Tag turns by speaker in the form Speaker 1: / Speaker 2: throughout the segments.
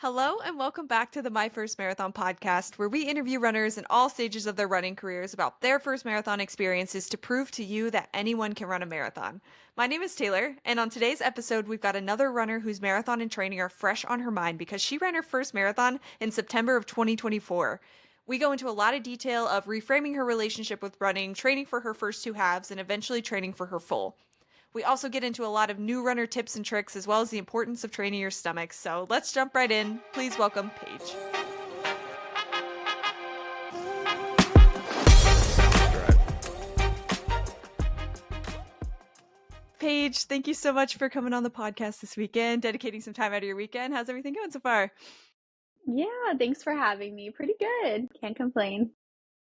Speaker 1: Hello, and welcome back to the My First Marathon podcast, where we interview runners in all stages of their running careers about their first marathon experiences to prove to you that anyone can run a marathon. My name is Taylor, and on today's episode, we've got another runner whose marathon and training are fresh on her mind because she ran her first marathon in September of 2024. We go into a lot of detail of reframing her relationship with running, training for her first two halves, and eventually training for her full. We also get into a lot of new runner tips and tricks, as well as the importance of training your stomach. So let's jump right in. Please welcome Paige. Paige, thank you so much for coming on the podcast this weekend, dedicating some time out of your weekend. How's everything going so far?
Speaker 2: Yeah, thanks for having me. Pretty good. Can't complain.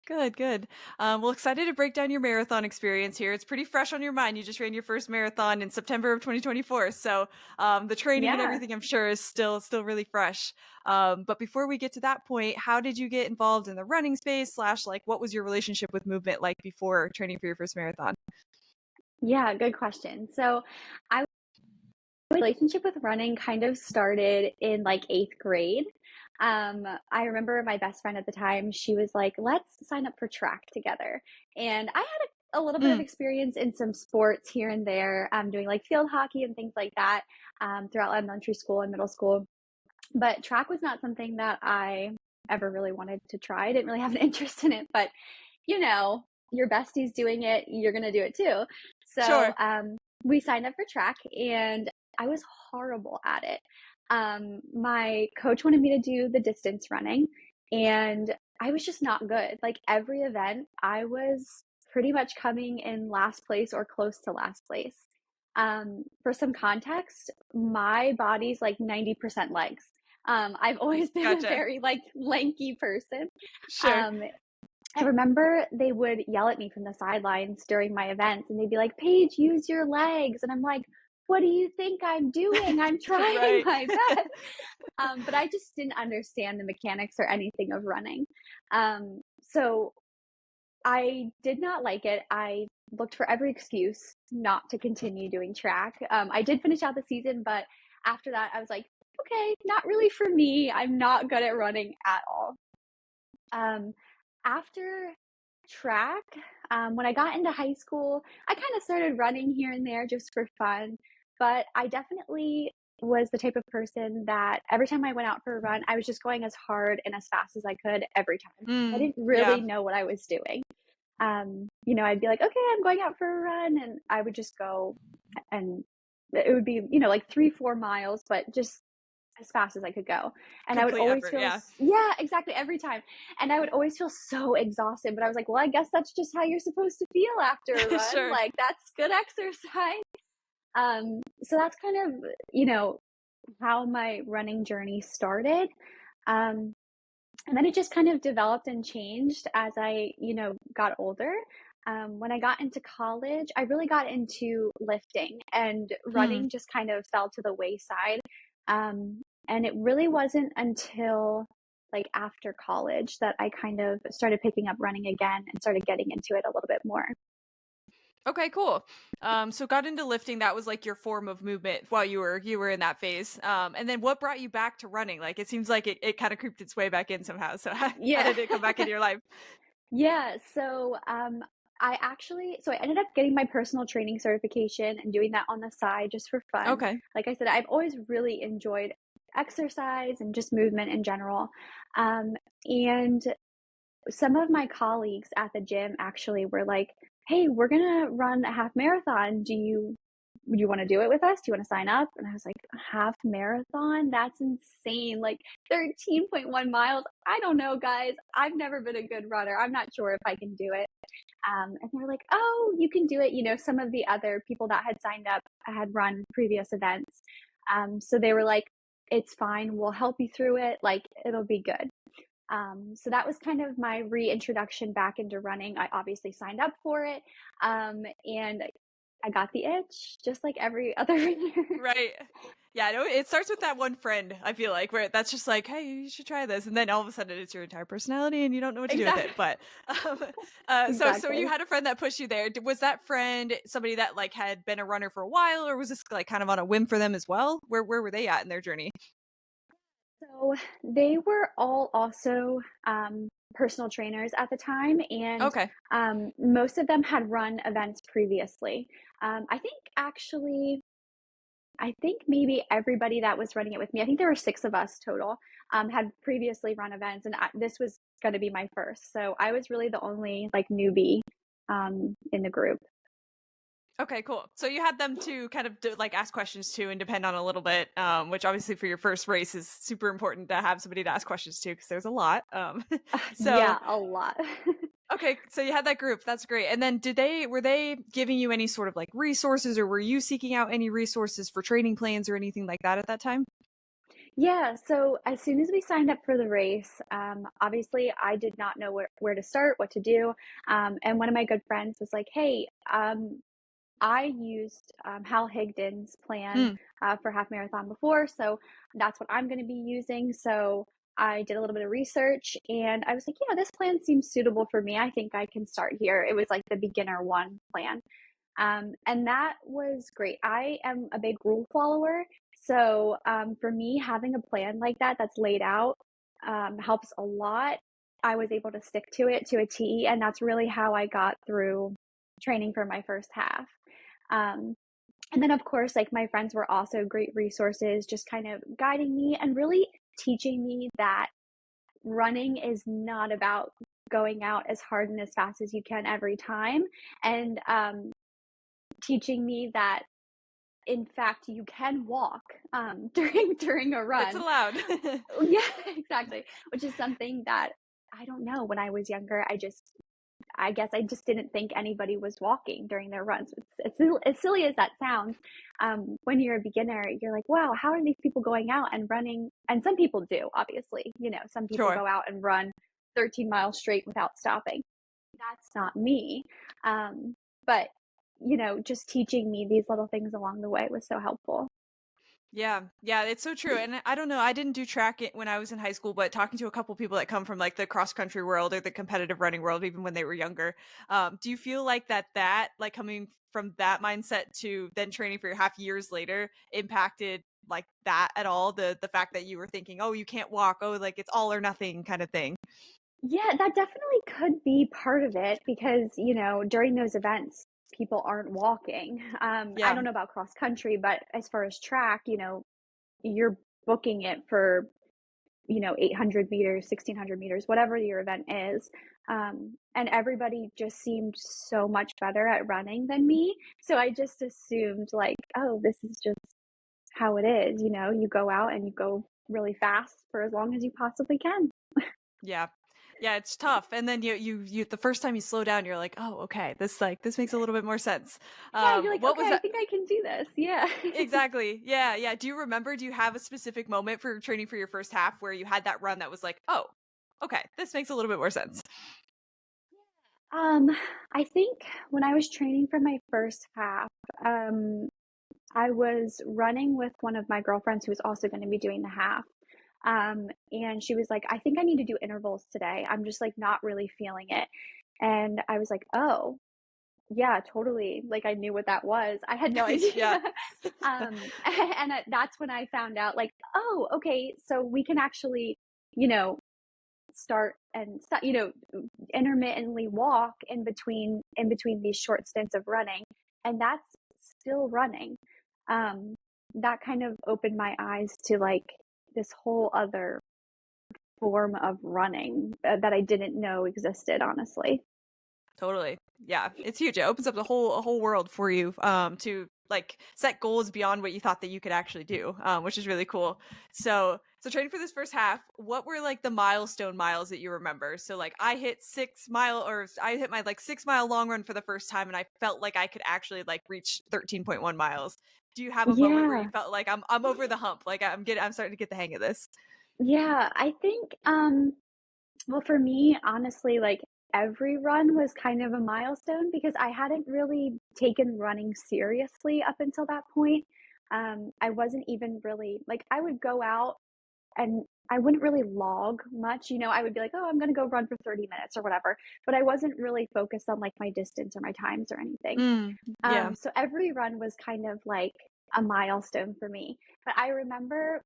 Speaker 1: Good, good. Well, excited to break down your marathon experience here. It's pretty fresh on your mind. You just ran your first marathon in September of 2024, so the training and
Speaker 2: Yeah.
Speaker 1: everything, I'm sure, is still really fresh. But before we get to that point, how did you get involved in the running space? Slash, like, what was your relationship with movement like before training for your first marathon?
Speaker 2: Yeah, good question. So, I relationship with running kind of started in like 8th grade. I remember my best friend at the time, she was like, "Let's sign up for track together." And I had a little bit of
Speaker 1: Mm,
Speaker 2: experience in some sports here and there, doing like field hockey and things like that, throughout elementary school and middle school. But track was not something that I ever really wanted to try. I didn't really have an interest in it, but you know, your bestie's doing it, you're gonna do it too. So
Speaker 1: sure.
Speaker 2: we signed up for track, and I was horrible at it. My coach wanted me to do the distance running, and I was just not good. Like every event, I was pretty much coming in last place or close to last place. For some context, my body's like 90% legs. I've always been a
Speaker 1: Gotcha.
Speaker 2: very like lanky person.
Speaker 1: Sure.
Speaker 2: Um, I remember they would yell at me from the sidelines during my events, and they'd be like, "Paige, use your legs." And I'm like, "What do you think I'm doing? I'm trying
Speaker 1: Right.
Speaker 2: my best." But I just didn't understand the mechanics or anything of running. So I did not like it. I looked for every excuse not to continue doing track. I did finish out the season, but after that, I was like, okay, not really for me. I'm not good at running at all. Um, After track, when I got into high school, I kind of started running here and there just for fun. But I definitely was the type of person that every time I went out for a run, I was just going as hard and as fast as I could every time. I didn't really
Speaker 1: Yeah.
Speaker 2: know what I was doing. I'd be like, okay, I'm going out for a run, and I would just go, and it would be, like 3, 4 miles, but just as fast as I could go. And I would
Speaker 1: Complete
Speaker 2: always
Speaker 1: effort.
Speaker 2: feel,
Speaker 1: Yeah.
Speaker 2: yeah, exactly, every time. And I would always feel so exhausted, but I was like, well, I guess that's just how you're supposed to feel after a run.
Speaker 1: Sure.
Speaker 2: Like, that's good exercise. So that's kind of, how my running journey started. Um, and then it just kind of developed and changed as I, got older. When I got into college, I really got into lifting, and
Speaker 1: Mm.
Speaker 2: running just kind of fell to the wayside. And it really wasn't until like after college that I kind of started picking up running again and started getting into it a little bit more.
Speaker 1: Okay, cool. So got into lifting. That was like your form of movement while you were in that phase. And then what brought you back to running? Like it seems like it kind of creeped its way back in somehow. So how
Speaker 2: Yeah.
Speaker 1: did it come back into your life?
Speaker 2: Yeah, so I ended up getting my personal training certification and doing that on the side just for fun.
Speaker 1: Okay.
Speaker 2: Like I said, I've always really enjoyed exercise and just movement in general. And some of my colleagues at the gym actually were like, "Hey, we're gonna run a half marathon. Do you want to do it with us? Do you want to sign up?" And I was like, "A half marathon? That's insane. Like 13.1 miles. I don't know, guys. I've never been a good runner. I'm not sure if I can do it." And they were like, "Oh, you can do it." Some of the other people that had signed up had run previous events. So they were like, "It's fine. We'll help you through it. Like, it'll be good." So that was kind of my reintroduction back into running. I obviously signed up for it. And I got the itch, just like every other runner.
Speaker 1: Right. Yeah, no, it starts with that one friend, I feel like, where that's just like, hey, you should try this. And then all of a sudden it's your entire personality and you don't know what to do with
Speaker 2: Exactly.
Speaker 1: it. But um, so you
Speaker 2: Exactly.
Speaker 1: had a friend that pushed you there. Was that friend somebody that like had been a runner for a while, or was this like kind of on a whim for them as well? Where were they at in their journey?
Speaker 2: So they were all also personal trainers at the time, and
Speaker 1: Okay.
Speaker 2: most of them had run events previously. I think actually, I think maybe everybody that was running it with me, I think there were 6 of us total, had previously run events, and this was going to be my first. So I was really the only like newbie in the group.
Speaker 1: Okay, cool. So you had them to kind of like ask questions to and depend on a little bit, which obviously for your first race is super important to have somebody to ask questions to because there's a lot. So
Speaker 2: Yeah, a lot.
Speaker 1: okay, so you had that group. That's great. And then were they giving you any sort of like resources, or were you seeking out any resources for training plans or anything like that at that time?
Speaker 2: Yeah, so as soon as we signed up for the race, obviously I did not know where to start, what to do. And one of my good friends was like, hey, I used Hal Higdon's plan
Speaker 1: Mm,
Speaker 2: for half marathon before, so that's what I'm going to be using. So I did a little bit of research and I was like, yeah, this plan seems suitable for me. I think I can start here. It was like the beginner one plan. And that was great. I am a big rule follower. So for me, having a plan like that that's laid out helps a lot. I was able to stick to it to a T, and that's really how I got through training for my first half. Um, and then, of course, like my friends were also great resources, just kind of guiding me and really teaching me that running is not about going out as hard and as fast as you can every time. And teaching me that in fact you can walk during a
Speaker 1: it's
Speaker 2: run.
Speaker 1: allowed.
Speaker 2: Yeah, exactly. Which is something that I don't know. When I was younger, I guess I just didn't think anybody was walking during their runs. As silly as that sounds. When you're a beginner, you're like, wow, how are these people going out and running? And some people do, obviously. You know, some people
Speaker 1: Sure.
Speaker 2: go out and run 13 miles straight without stopping. That's not me. But just teaching me these little things along the way was so helpful.
Speaker 1: Yeah, yeah, it's so true. And I don't know, I didn't do track it when I was in high school, but talking to a couple people that come from like the cross country world or the competitive running world, even when they were younger, do you feel like that like coming from that mindset to then training for your half years later impacted like that at all? The fact that you were thinking, oh, you can't walk, oh, like it's all or nothing kind of thing.
Speaker 2: Yeah, that definitely could be part of it because, during those events, people aren't walking. I
Speaker 1: Yeah,
Speaker 2: don't know about cross country, but as far as track, you're booking it for, 800 meters, 1600 meters, whatever your event is. And everybody just seemed so much better at running than me. So I just assumed, like, oh, this is just how it is. You go out and you go really fast for as long as you possibly can.
Speaker 1: yeah. Yeah, it's tough. And then you the first time you slow down, you're like, oh, okay, this makes a little bit more sense.
Speaker 2: Yeah, you're like,
Speaker 1: What
Speaker 2: okay,
Speaker 1: was
Speaker 2: I
Speaker 1: that?
Speaker 2: think I can do this. Yeah.
Speaker 1: Exactly. Yeah, yeah. Do you have a specific moment for training for your first half where you had that run that was like, "Oh, okay, this makes a little bit more sense."
Speaker 2: Um, I think when I was training for my first half, I was running with one of my girlfriends who was also going to be doing the half. And she was like, I think I need to do intervals today. I'm just like not really feeling it. And I was like, oh, yeah, totally. Like I knew what that was. I had no idea.
Speaker 1: Yeah,
Speaker 2: And that's when I found out, like, oh, okay, so we can actually, you know, start and stop, intermittently walk in between these short stints of running, and that's still running. Um, that kind of opened my eyes to like this whole other form of running that I didn't know existed, honestly.
Speaker 1: totally. Yeah, it's huge. It opens up a whole world for you to like set goals beyond what you thought that you could actually do, which is really cool. So training for this first half, what were like the milestone miles that you remember? So like I hit my like 6 mile long run for the first time and I felt like I could actually like reach 13.1 miles. Do you have a moment where you
Speaker 2: Yeah.
Speaker 1: felt like I'm over the hump, like I'm starting to get the hang of this?
Speaker 2: Yeah, I think well, for me, honestly, like every run was kind of a milestone because I hadn't really taken running seriously up until that point. I wasn't even really like I would go out and I wouldn't really log much. I would be like, oh, I'm going to go run for 30 minutes or whatever. But I wasn't really focused on like my distance or my times or anything.
Speaker 1: Mm, yeah.
Speaker 2: So every run was kind of like a milestone for me. But I remember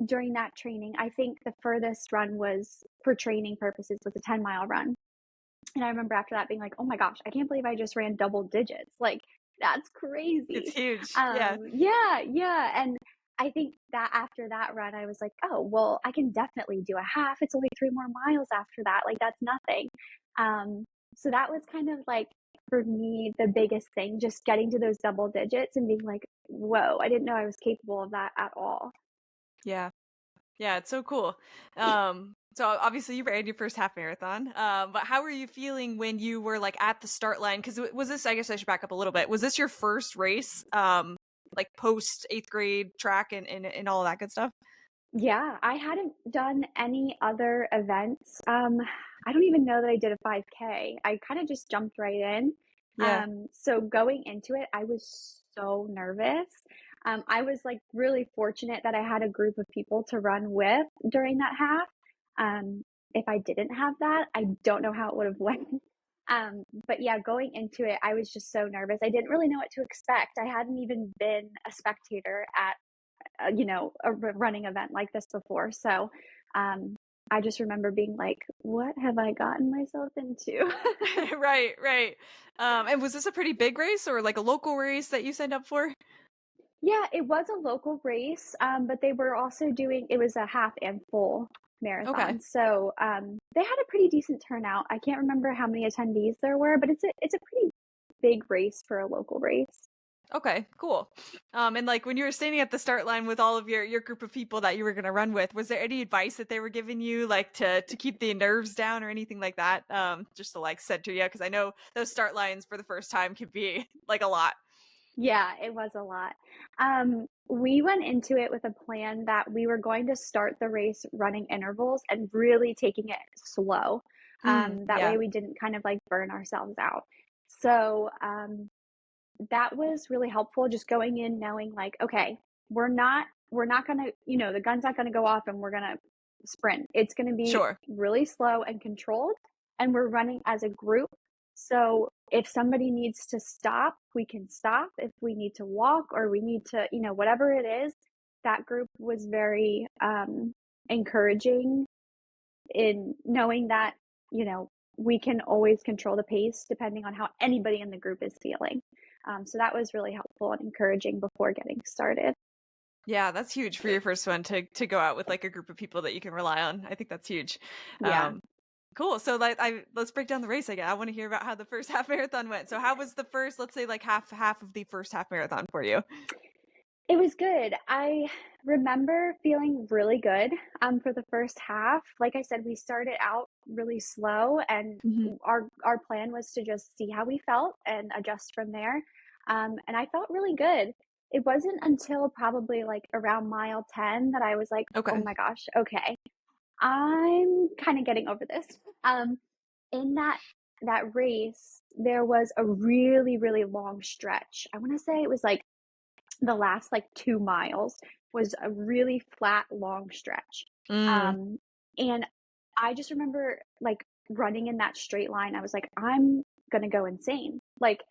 Speaker 2: during that training, I think the furthest run was for training purposes was a 10-mile run. And I remember after that being like, "Oh my gosh, I can't believe I just ran double digits. Like, that's
Speaker 1: It's
Speaker 2: crazy."
Speaker 1: huge. Yeah.
Speaker 2: Yeah, yeah. And I think that after that run, I was like, "Oh, well, I can definitely do a half. It's only 3 more miles after that. Like, that's nothing." Um, so that was kind of like for me the biggest thing, just getting to those double digits and being like, "Whoa, I didn't know I was capable of that at all."
Speaker 1: Yeah. Yeah, it's so cool. So obviously you ran your first half marathon. But how were you feeling when you were like at the start line? Because was this? I guess I should back up a little bit. Was this your first race? Like post eighth grade track and all of that good stuff.
Speaker 2: Yeah, I hadn't done any other events. I don't even know that I did a 5K. I kind of just jumped right in.
Speaker 1: Yeah.
Speaker 2: So going into it, I was so nervous. I was like really fortunate that I had a group of people to run with during that half. If I didn't have that, I don't know how it would have went. But yeah, going into it, I was just so nervous. I didn't really know what to expect. I hadn't even been a spectator at a running event like this before. So I just remember being like, what have I gotten myself into?
Speaker 1: Right, right. And was this a pretty big race or like a local race that you signed up for?
Speaker 2: Yeah, it was a local race, but they were also doing it was a half and full
Speaker 1: Okay.
Speaker 2: marathon. So they had a pretty decent turnout. I can't remember how many attendees there were, but it's a pretty big race for a local race.
Speaker 1: Okay, cool. And like when you were standing at the start line with all of your group of people that you were gonna run with, was there any advice that they were giving you, like to keep the nerves down or anything like that? Just to like center you, because I know those start lines for the first time can be like a lot.
Speaker 2: Yeah, it was a lot. We went into it with a plan that we were going to start the race running intervals and really taking it slow. That way
Speaker 1: Yeah,
Speaker 2: we didn't kind of like burn ourselves out. So that was really helpful just going in knowing like, okay, we're not gonna, the gun's not gonna go off and we're gonna sprint. It's gonna be
Speaker 1: sure.
Speaker 2: really slow and controlled, and we're running as a group. So if somebody needs to stop, we can stop. If we need to walk or we need to, whatever it is, that group was very encouraging in knowing that, you know, we can always control the pace depending on how anybody in the group is feeling. So that was really helpful and encouraging before getting started.
Speaker 1: Yeah, that's huge for your first one to go out with like a group of people that you can rely on. I think that's huge.
Speaker 2: Yeah.
Speaker 1: Um, cool. So like let's break down the race again. I want to hear about how the first half marathon went. So how was the first, let's say like half of the first half marathon for you?
Speaker 2: It was good. I remember feeling really good for the first half. Like I said, we started out really slow, and
Speaker 1: Mhm.
Speaker 2: our plan was to just see how we felt and adjust from there. And I felt really good. It wasn't until probably like around mile 10 that I was like, oh
Speaker 1: Okay.
Speaker 2: my gosh, okay, I'm kind of getting over this. In that race, there was a really, really long stretch. I want to say it was like the last like 2 miles was a really flat, long stretch.
Speaker 1: Mm,
Speaker 2: Um, and I just remember like running in that straight line. I was like, I'm gonna go insane. Like,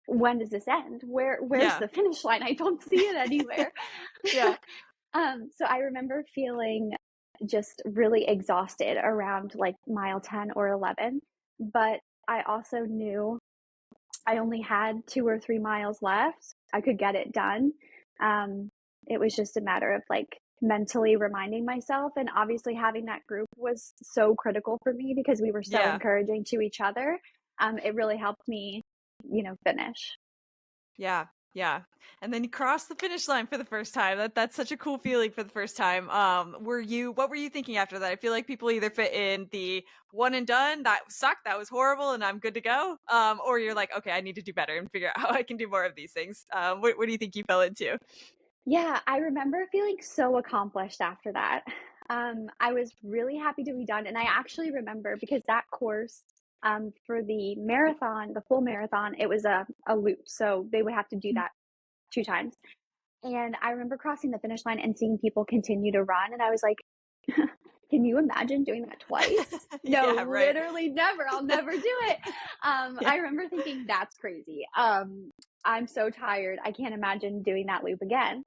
Speaker 2: when does this end? Where's
Speaker 1: yeah.
Speaker 2: the finish line? I don't see it anywhere.
Speaker 1: Yeah.
Speaker 2: So I remember feeling just really exhausted around like mile 10 or 11. But I also knew I only had 2 or 3 miles left. I could get it done. Um, it was just a matter of like mentally reminding myself. And obviously, having that group was so critical for me because we were so
Speaker 1: Yeah.
Speaker 2: encouraging to each other. It really helped me, finish.
Speaker 1: Yeah. Yeah. And then you cross the finish line for the first time. That's such a cool feeling for the first time. What were you thinking after that? I feel like people either fit in the one and done, that sucked, that was horrible, and I'm good to go. Or you're like, okay, I need to do better and figure out how I can do more of these things. What do you think you fell into?
Speaker 2: Yeah, I remember feeling so accomplished after that. I was really happy to be done. And I actually remember because that course, for the marathon, the full marathon, it was a loop. So they would have to do
Speaker 1: Mm.
Speaker 2: that 2 times. And I remember crossing the finish line and seeing people continue to run. And I was like, can you imagine doing that twice? No,
Speaker 1: Yeah, right.
Speaker 2: literally never. I'll never do it.
Speaker 1: Yeah.
Speaker 2: I remember thinking, that's crazy. I'm so tired. I can't imagine doing that loop again.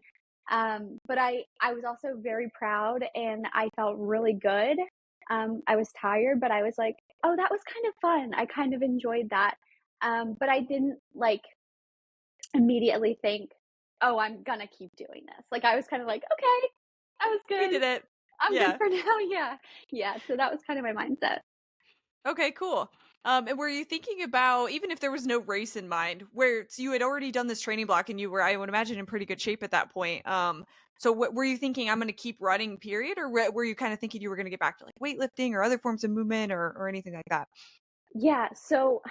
Speaker 2: But I was also very proud and I felt really good. I was tired, but I was like, "Oh, that was kind of fun. I kind of enjoyed that." But I didn't like immediately think, "Oh, I'm gonna keep doing this." Like I was kind of like, "Okay, that was
Speaker 1: You
Speaker 2: good.
Speaker 1: did it.
Speaker 2: I'm good
Speaker 1: Yeah.
Speaker 2: for now." Yeah. Yeah, so that was kind of my mindset.
Speaker 1: Okay, cool. And were you thinking about, even if there was no race in mind, where so you had already done this training block and you were, I would imagine, in pretty good shape at that point. So what were you thinking? I'm going to keep running, period, or were you kind of thinking you were going to get back to like weightlifting or other forms of movement or anything like that?
Speaker 2: Yeah, so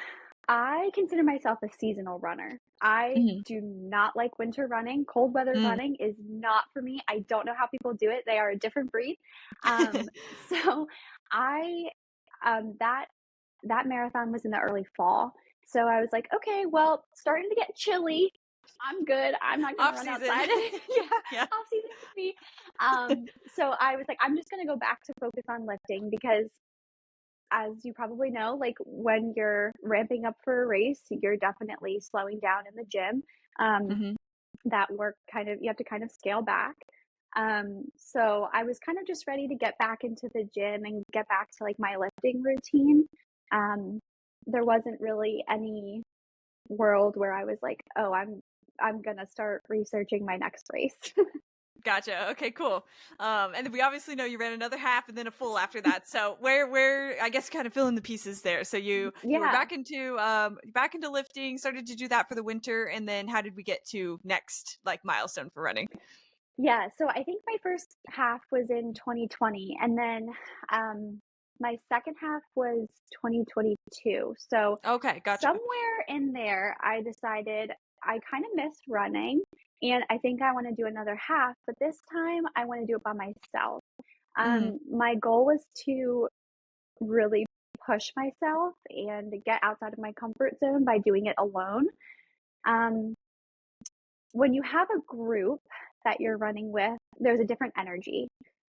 Speaker 2: I consider myself a seasonal runner. I
Speaker 1: Hmm.
Speaker 2: do not like winter running. Cold weather
Speaker 1: Mm.
Speaker 2: running is not for me. I don't know how people do it. They are a different breed. Um, so I that that marathon was in the early fall. So I was like, okay, well, starting to get chilly. I'm good. I'm not gonna
Speaker 1: Off
Speaker 2: run
Speaker 1: season.
Speaker 2: outside. Yeah,
Speaker 1: Yeah.
Speaker 2: off season for me. So I was like, I'm just gonna go back to focus on lifting because as you probably know, like when you're ramping up for a race, you're definitely slowing down in the gym. Um,
Speaker 1: Hmm.
Speaker 2: that work kind of, you have to kind of scale back. So I was kind of just ready to get back into the gym and get back to like my lifting routine. Um, there wasn't really any world where I was like, oh, I'm gonna start researching my next race.
Speaker 1: Gotcha. Okay, cool. And then we obviously know you ran another half and then a full after that. So where I guess kind of fill in the pieces there. So you were
Speaker 2: Yeah.
Speaker 1: back into lifting, started to do that for the winter, and then how did we get to next like milestone for running?
Speaker 2: Yeah, so I think my first half was in 2020, and then my second half was 2022. So
Speaker 1: Okay, gotcha.
Speaker 2: somewhere in there, I decided I kind of missed running, and I think I want to do another half, but this time I want to do it by myself.
Speaker 1: Hmm.
Speaker 2: My goal was to really push myself and get outside of my comfort zone by doing it alone. Um, when you have a group that you're running with, there's a different energy.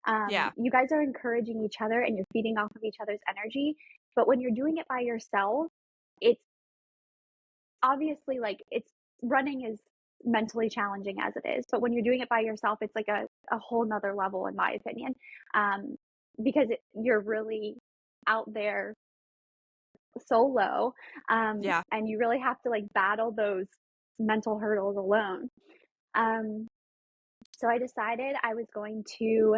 Speaker 1: Yeah.
Speaker 2: You guys are encouraging each other and you're feeding off of each other's energy. But when you're doing it by yourself, it's obviously like it's running is mentally challenging as it is. But when you're doing it by yourself, it's like a whole nother level, in my opinion, um, because you're really out there solo,
Speaker 1: Yeah.
Speaker 2: and you really have to like battle those mental hurdles alone. Um, So I decided I was going to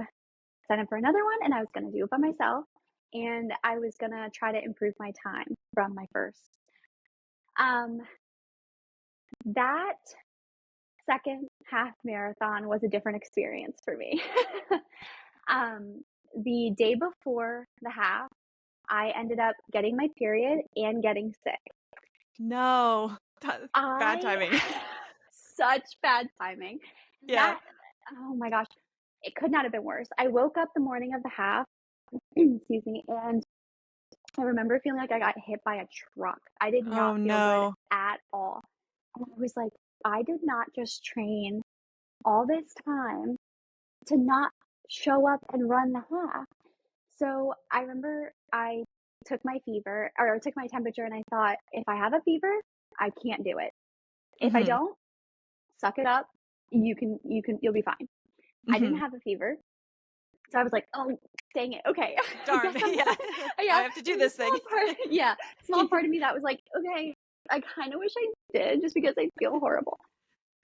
Speaker 2: sign up for another one and I was going to do it by myself. And I was going to try to improve my time from my first. Um, that second half marathon was a different experience for me. um, the day before the half, I ended up getting my period and getting sick.
Speaker 1: No. Bad
Speaker 2: I,
Speaker 1: timing.
Speaker 2: such bad timing.
Speaker 1: Yeah.
Speaker 2: That, oh my gosh, it could not have been worse. I woke up the morning of the half, excuse me, and I remember feeling like I got hit by a truck. I did not
Speaker 1: Oh
Speaker 2: feel good
Speaker 1: no.
Speaker 2: at all. And I was like, I did not just train all this time to not show up and run the half. So I remember I took my fever or took my temperature and I thought, if I have a fever, I can't do it. If I
Speaker 1: Hmm.
Speaker 2: don't, suck it up. You'll be fine. I didn't
Speaker 1: Hmm.
Speaker 2: have a fever. So I was like, "Oh, dang it. Okay. I
Speaker 1: Darn.
Speaker 2: guess I'm
Speaker 1: Yeah.
Speaker 2: gonna."
Speaker 1: I
Speaker 2: Yeah,
Speaker 1: have to do
Speaker 2: there's a
Speaker 1: this thing.
Speaker 2: small part yeah, small part of me that was like, "Okay, I kinda wish I did just because I feel horrible."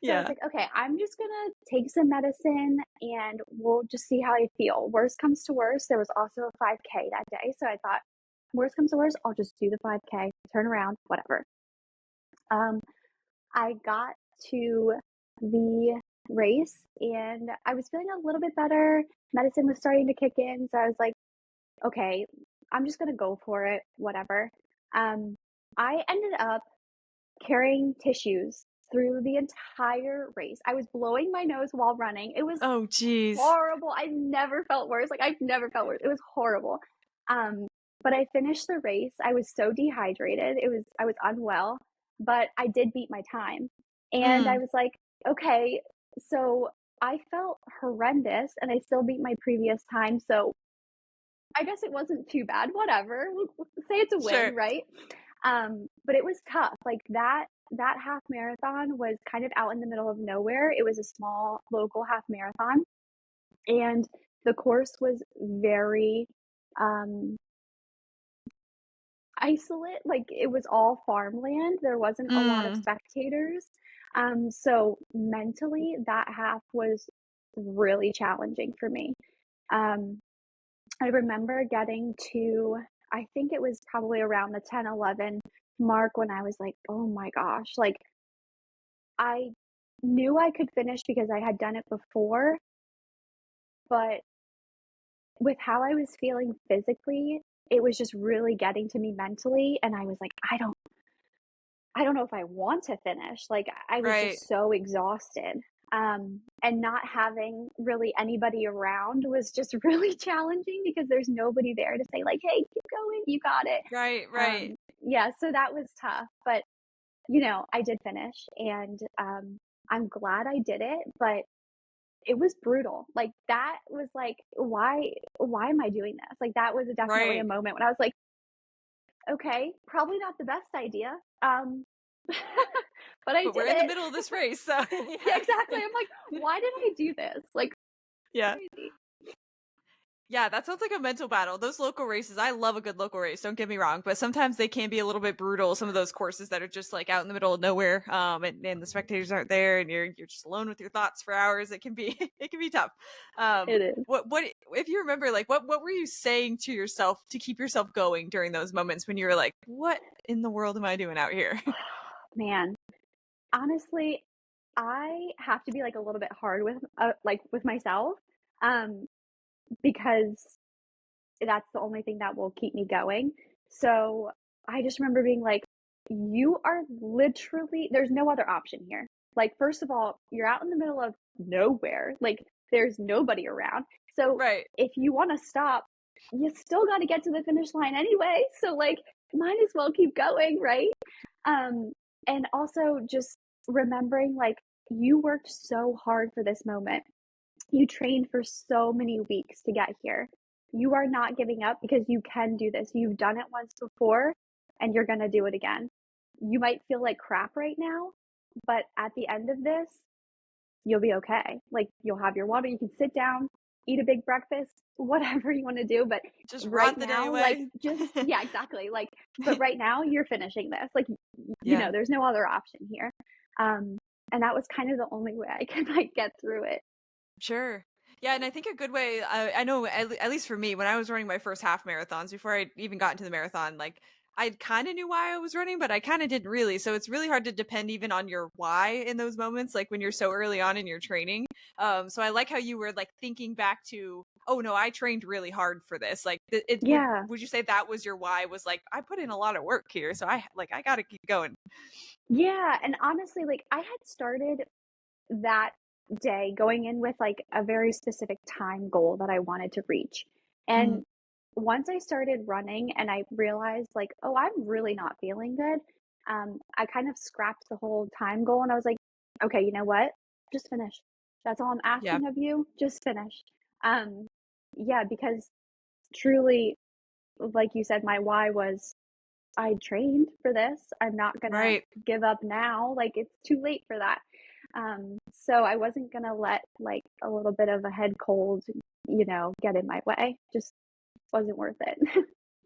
Speaker 2: So I was
Speaker 1: Yeah.
Speaker 2: like, "Okay, I'm just gonna take some medicine and we'll just see how I feel. Worst comes to worst." There was also a 5K that day, so I thought, "Worst comes to worst, I'll just do the 5K, turn around, whatever." Um, I got to the race and I was feeling a little bit better. Medicine was starting to kick in, so I was like, okay, I'm just gonna go for it, whatever. Um, I ended up carrying tissues through the entire race. I was blowing my nose while running. It was
Speaker 1: Oh geez.
Speaker 2: horrible. I never felt worse. Like I've never felt worse. It was horrible. Um, but I finished the race. I was so dehydrated. I was unwell, but I did beat my time. And I
Speaker 1: Mm.
Speaker 2: was like, okay, so I felt horrendous and I still beat my previous time. So I guess it wasn't too bad. Whatever. Say it's a win,
Speaker 1: Sure.
Speaker 2: right? But it was tough. Like that half marathon was kind of out in the middle of nowhere. It was a small local half marathon, and the course was very um isolate. Like it was all farmland. There wasn't a lot of
Speaker 1: Mm,
Speaker 2: spectators. So mentally that half was really challenging for me. Um I remember getting to, I think it was probably around the 10-11 mark when I was like, "Oh my gosh." Like I knew I could finish because I had done it before, but with how I was feeling physically, it was just really getting to me mentally, and I was like, I don't know if I want to finish." Like I was
Speaker 1: right,
Speaker 2: just so exhausted. And not having really anybody around was just really challenging because there's nobody there to say like, "Hey, keep going, you got it."
Speaker 1: right, right.
Speaker 2: Um, yeah, so that was tough, but I did finish, and I'm glad I did it, but it was brutal. Like that was like, why am I doing this? Like that was definitely a
Speaker 1: Right.
Speaker 2: moment when I was like, okay, probably not the best idea. But I
Speaker 1: But we're
Speaker 2: did
Speaker 1: in the
Speaker 2: it.
Speaker 1: middle of this race, so
Speaker 2: Yeah,
Speaker 1: yeah.
Speaker 2: exactly. I'm like, why did I do this? Like
Speaker 1: Yeah.
Speaker 2: crazy.
Speaker 1: Yeah, that sounds like a mental battle. Those local races, I love a good local race, don't get me wrong, but sometimes they can be a little bit brutal. Some of those courses that are just like out in the middle of nowhere, and the spectators aren't there and you're just alone with your thoughts for hours. It can be it can be tough.
Speaker 2: It is.
Speaker 1: What if you remember like what were you saying to yourself to keep yourself going during those moments when you were like, what in the world am I doing out here?
Speaker 2: Man, honestly, I have to be like a little bit hard with myself, um, because that's the only thing that will keep me going. So I just remember being like, you are literally, there's no other option here. Like, first of all, you're out in the middle of nowhere. Like, there's nobody around. So
Speaker 1: Right.
Speaker 2: if you want to stop, you still got to get to the finish line anyway. So, like, might as well keep going, right? Um, and also just remembering, like, you worked so hard for this moment. You trained for so many weeks to get here. You are not giving up because you can do this. You've done it once before and you're going to do it again. You might feel like crap right now, but at the end of this, you'll be okay. Like you'll have your water, you can sit down, eat a big breakfast, whatever you want to do. But
Speaker 1: Just
Speaker 2: right
Speaker 1: ride the day
Speaker 2: now, like
Speaker 1: away.
Speaker 2: just, yeah, exactly. Like, but right now you're finishing this. Like,
Speaker 1: Yeah.
Speaker 2: there's no other option here. Um, and that was kind of the only way I could like get through it.
Speaker 1: Sure. Yeah, and I think a good way, I know at least for me, when I was running my first half marathons, before I even got into the marathon, like I kind of knew why I was running, but I kind of didn't really. So it's really hard to depend even on your why in those moments, like when you're so early on in your training. So I like how you were like thinking back to, oh no, I trained really hard for this. Like it
Speaker 2: Yeah.
Speaker 1: would you say that was your why? Was like I put in a lot of work here, so I got to keep going.
Speaker 2: Yeah, and honestly, like, I had started that day going in with, like, a very specific time goal that I wanted to reach,
Speaker 1: Mhm.
Speaker 2: and once I started running and I realized, like, "Oh, I'm really not feeling good," I kind of scrapped the whole time goal, and I was like, "Okay, you know what? Just finish. That's all I'm
Speaker 1: Yeah.
Speaker 2: asking of you, just finish." Um, yeah, because truly, like you said, my why was I trained for this. I'm not gonna
Speaker 1: Right.
Speaker 2: give up now. Like it's too late for that. So I wasn't gonna let like a little bit of a head cold, get in my way. Just wasn't worth it.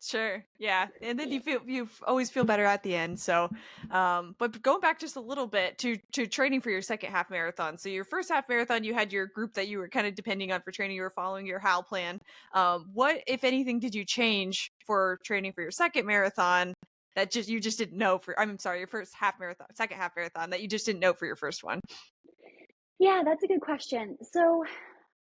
Speaker 1: Sure. Yeah. And then you always feel better at the end. So but going back just a little bit to training for your second half marathon. So your first half marathon you had your group that you were kind of depending on for training, you were following your HAL plan. What if anything did you change for training for your second marathon that just you just didn't know for I'm sorry, your first half marathon, second half marathon that you just didn't know for your first one?
Speaker 2: Yeah, that's a good question. So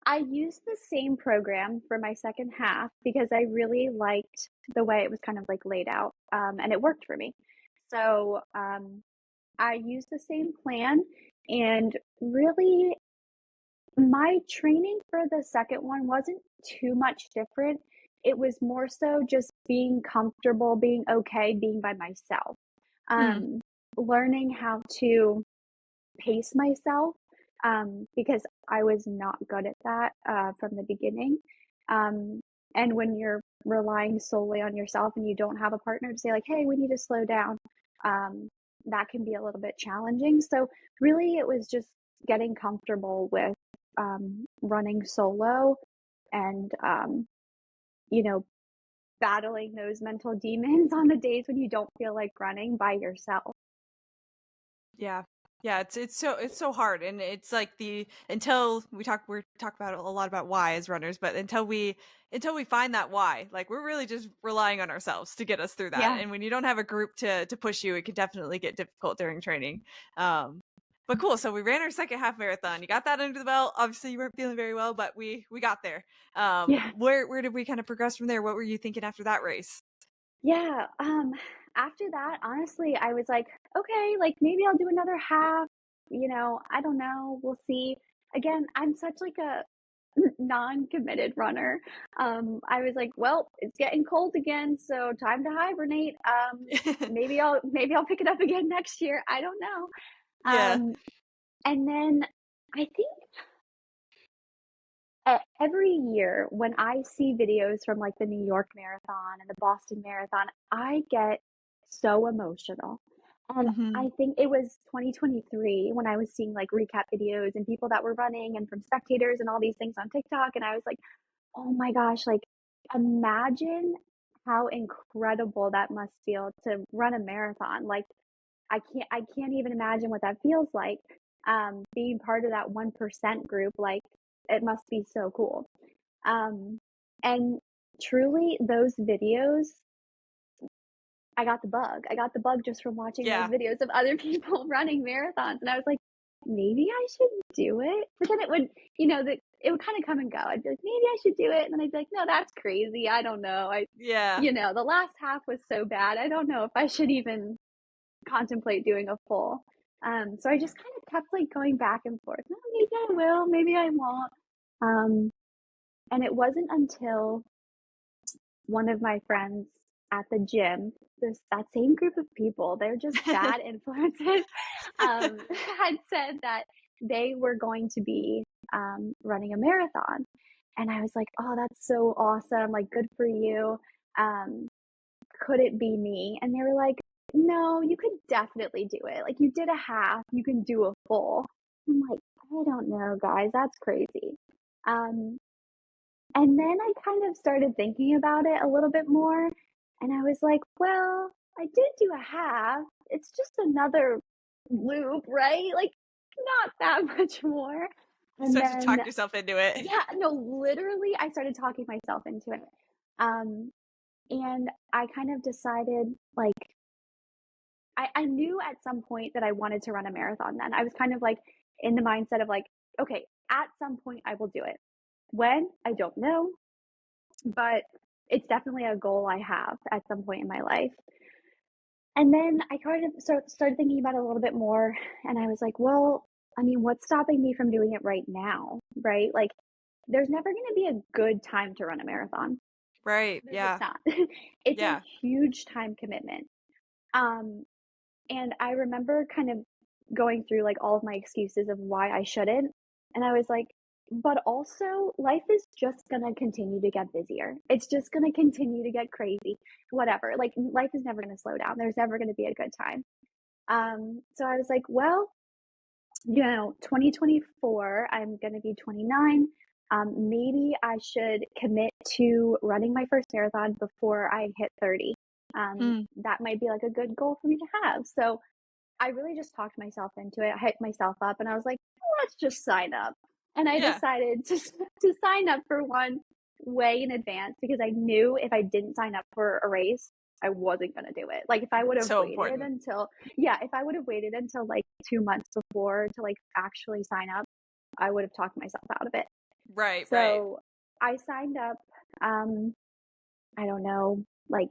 Speaker 2: I used the same program for my second half because I really liked the way it was kind of like laid out, and it worked for me. So I used the same plan, and really my training for the second one wasn't too much different. It was more so just being comfortable, being okay, being by myself.
Speaker 1: Mm,
Speaker 2: Um, Learning how to pace myself, because I was not good at that from the beginning. Um, And when you're relying solely on yourself and you don't have a partner to say, like, hey, we need to slow down, um, that can be a little bit challenging. So, really, it was just getting comfortable with running solo and, you know, battling those mental demons on the days when you don't feel like running by yourself.
Speaker 1: Yeah. Yeah, it's so hard, and it's like the until we talk about a lot about why as runners, but until we find that why, like we're really just relying on ourselves to get us through that.
Speaker 2: Yeah.
Speaker 1: And when you don't have a group to push you, it can definitely get difficult during training. Um but cool, so we ran our second half marathon. You got that under the belt. Obviously you weren't feeling very well, but we got there.
Speaker 2: Yeah.
Speaker 1: Where did we kind of progress from there? What were you thinking after that race?
Speaker 2: Yeah, after that, honestly, I was like, "Okay, like, maybe I'll do another half, I don't know, we'll see." Again, I'm such, like, a non-committed runner. I was like, "Well, it's getting cold again, so time to hibernate. Maybe I'll pick it up again next year, I don't know."
Speaker 1: Yeah.
Speaker 2: And then I think every year when I see videos from like the New York Marathon and the Boston Marathon, I get so emotional. And
Speaker 1: Mhm.
Speaker 2: I think it was 2023 when I was seeing like recap videos and people that were running and from spectators and all these things on TikTok. And I was like, oh my gosh, like imagine how incredible that must feel to run a marathon. Like I can't even imagine what that feels like. Being part of that 1% group, like it must be so cool. Um, and truly, those videos, I got the bug. I got the bug just from watching those
Speaker 1: Yeah.
Speaker 2: videos of other people running marathons, and I was like, maybe I should do it. But then it would kind of come and go. I'd be like, maybe I should do it, and then I'd be like, no, that's crazy. I don't know.
Speaker 1: Yeah.
Speaker 2: The last half was so bad. I don't know if I should even contemplate doing a full. So I just kind of kept like going back and forth. "Oh, maybe I will, maybe I won't." Um, and it wasn't until one of my friends at the gym, there's that same group of people, they're just bad influences, had said that they were going to be running a marathon. And I was like, oh, that's so awesome. Like, good for you. Um, could it be me? And they were like, no, you could definitely do it. Like, you did a half, you can do a full. I'm like, I don't know, guys, that's crazy. Um, and then I kind of started thinking about it a little bit more, and I was like, well, I did do a half. It's just another loop, right? Like, not that much more.
Speaker 1: You
Speaker 2: And
Speaker 1: start to
Speaker 2: then,
Speaker 1: talk yourself into it.
Speaker 2: yeah, no, literally, I started talking myself into it. Um, and I kind of decided, like, I knew at some point that I wanted to run a marathon then. I was kind of like in the mindset of like, okay, at some point I will do it. When? I don't know, but it's definitely a goal I have at some point in my life. And then I kind of started thinking about it a little bit more, and I was like, well, I mean, what's stopping me from doing it right now? Right? Like, there's never going to be a good time to run a marathon.
Speaker 1: Right.
Speaker 2: There's just
Speaker 1: Yeah.
Speaker 2: not. It's a
Speaker 1: Yeah.
Speaker 2: huge time commitment. Um, And I remember kind of going through like all of my excuses of why I shouldn't. And I was like, but also life is just going to continue to get busier. It's just going to continue to get crazy, whatever. Like life is never going to slow down. There's never going to be a good time. So I was like, well, 2024, I'm going to be 29. Maybe I should commit to running my first marathon before I hit 30.
Speaker 1: Mm.
Speaker 2: That might be like a good goal for me to have. So I really just talked myself into it. I hyped myself up and I was like, let's just sign up. And I
Speaker 1: Yeah.
Speaker 2: decided to sign up for one way in advance because I knew if I didn't sign up for a race, I wasn't going to do it. Like if I would have
Speaker 1: So
Speaker 2: waited
Speaker 1: important.
Speaker 2: until, yeah, if I would have waited until like 2 months before to like actually sign up, I would have talked myself out of it.
Speaker 1: Right, right.
Speaker 2: So I signed up, um, I don't know, like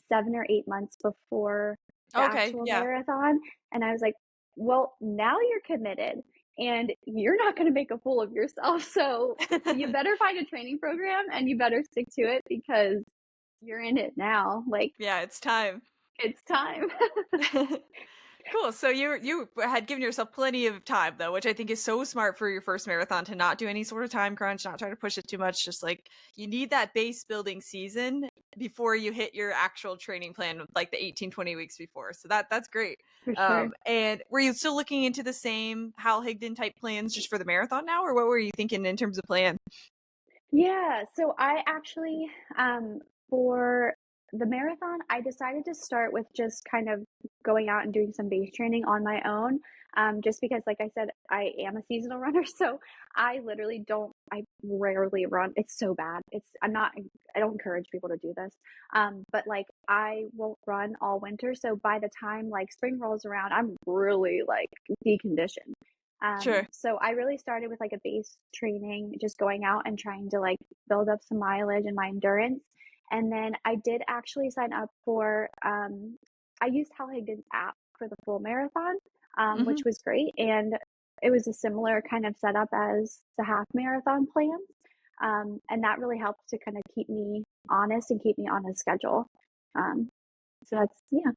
Speaker 2: 7 or 8 months before the
Speaker 1: Okay,
Speaker 2: actual
Speaker 1: yeah.
Speaker 2: marathon. And I was like, well, now you're committed and you're not going to make a fool of yourself. So you better find a training program and you better stick to it because you're in it now. Like
Speaker 1: Yeah, it's time.
Speaker 2: it's time.
Speaker 1: Cool. So you had given yourself plenty of time though, which I think is so smart for your first marathon to not do any sort of time crunch, not try to push it too much. Just like you need that base building season before you hit your actual training plan, like the 18-20 weeks before. So that's great.
Speaker 2: For sure.
Speaker 1: And were you still looking into the same Hal Higdon type plans just for the marathon now, or what were you thinking in terms of plan?
Speaker 2: Yeah, so I actually, for the marathon, I decided to start with just kind of going out and doing some base training on my own. Just because, like I said, I am a seasonal runner, so I rarely run. It's so bad. I don't encourage people to do this. But like, I won't run all winter. So by the time like spring rolls around, I'm really like deconditioned.
Speaker 1: Sure.
Speaker 2: So I really started with like a base training, just going out and trying to like build up some mileage and my endurance. And then I did actually sign up for, I used Hal Higdon's app for the full marathon,
Speaker 1: Hmm.
Speaker 2: which was great. And it was a similar kind of setup as the half marathon plans. And that really helped to kind of keep me honest and keep me on a schedule. Um, so that's, yeah,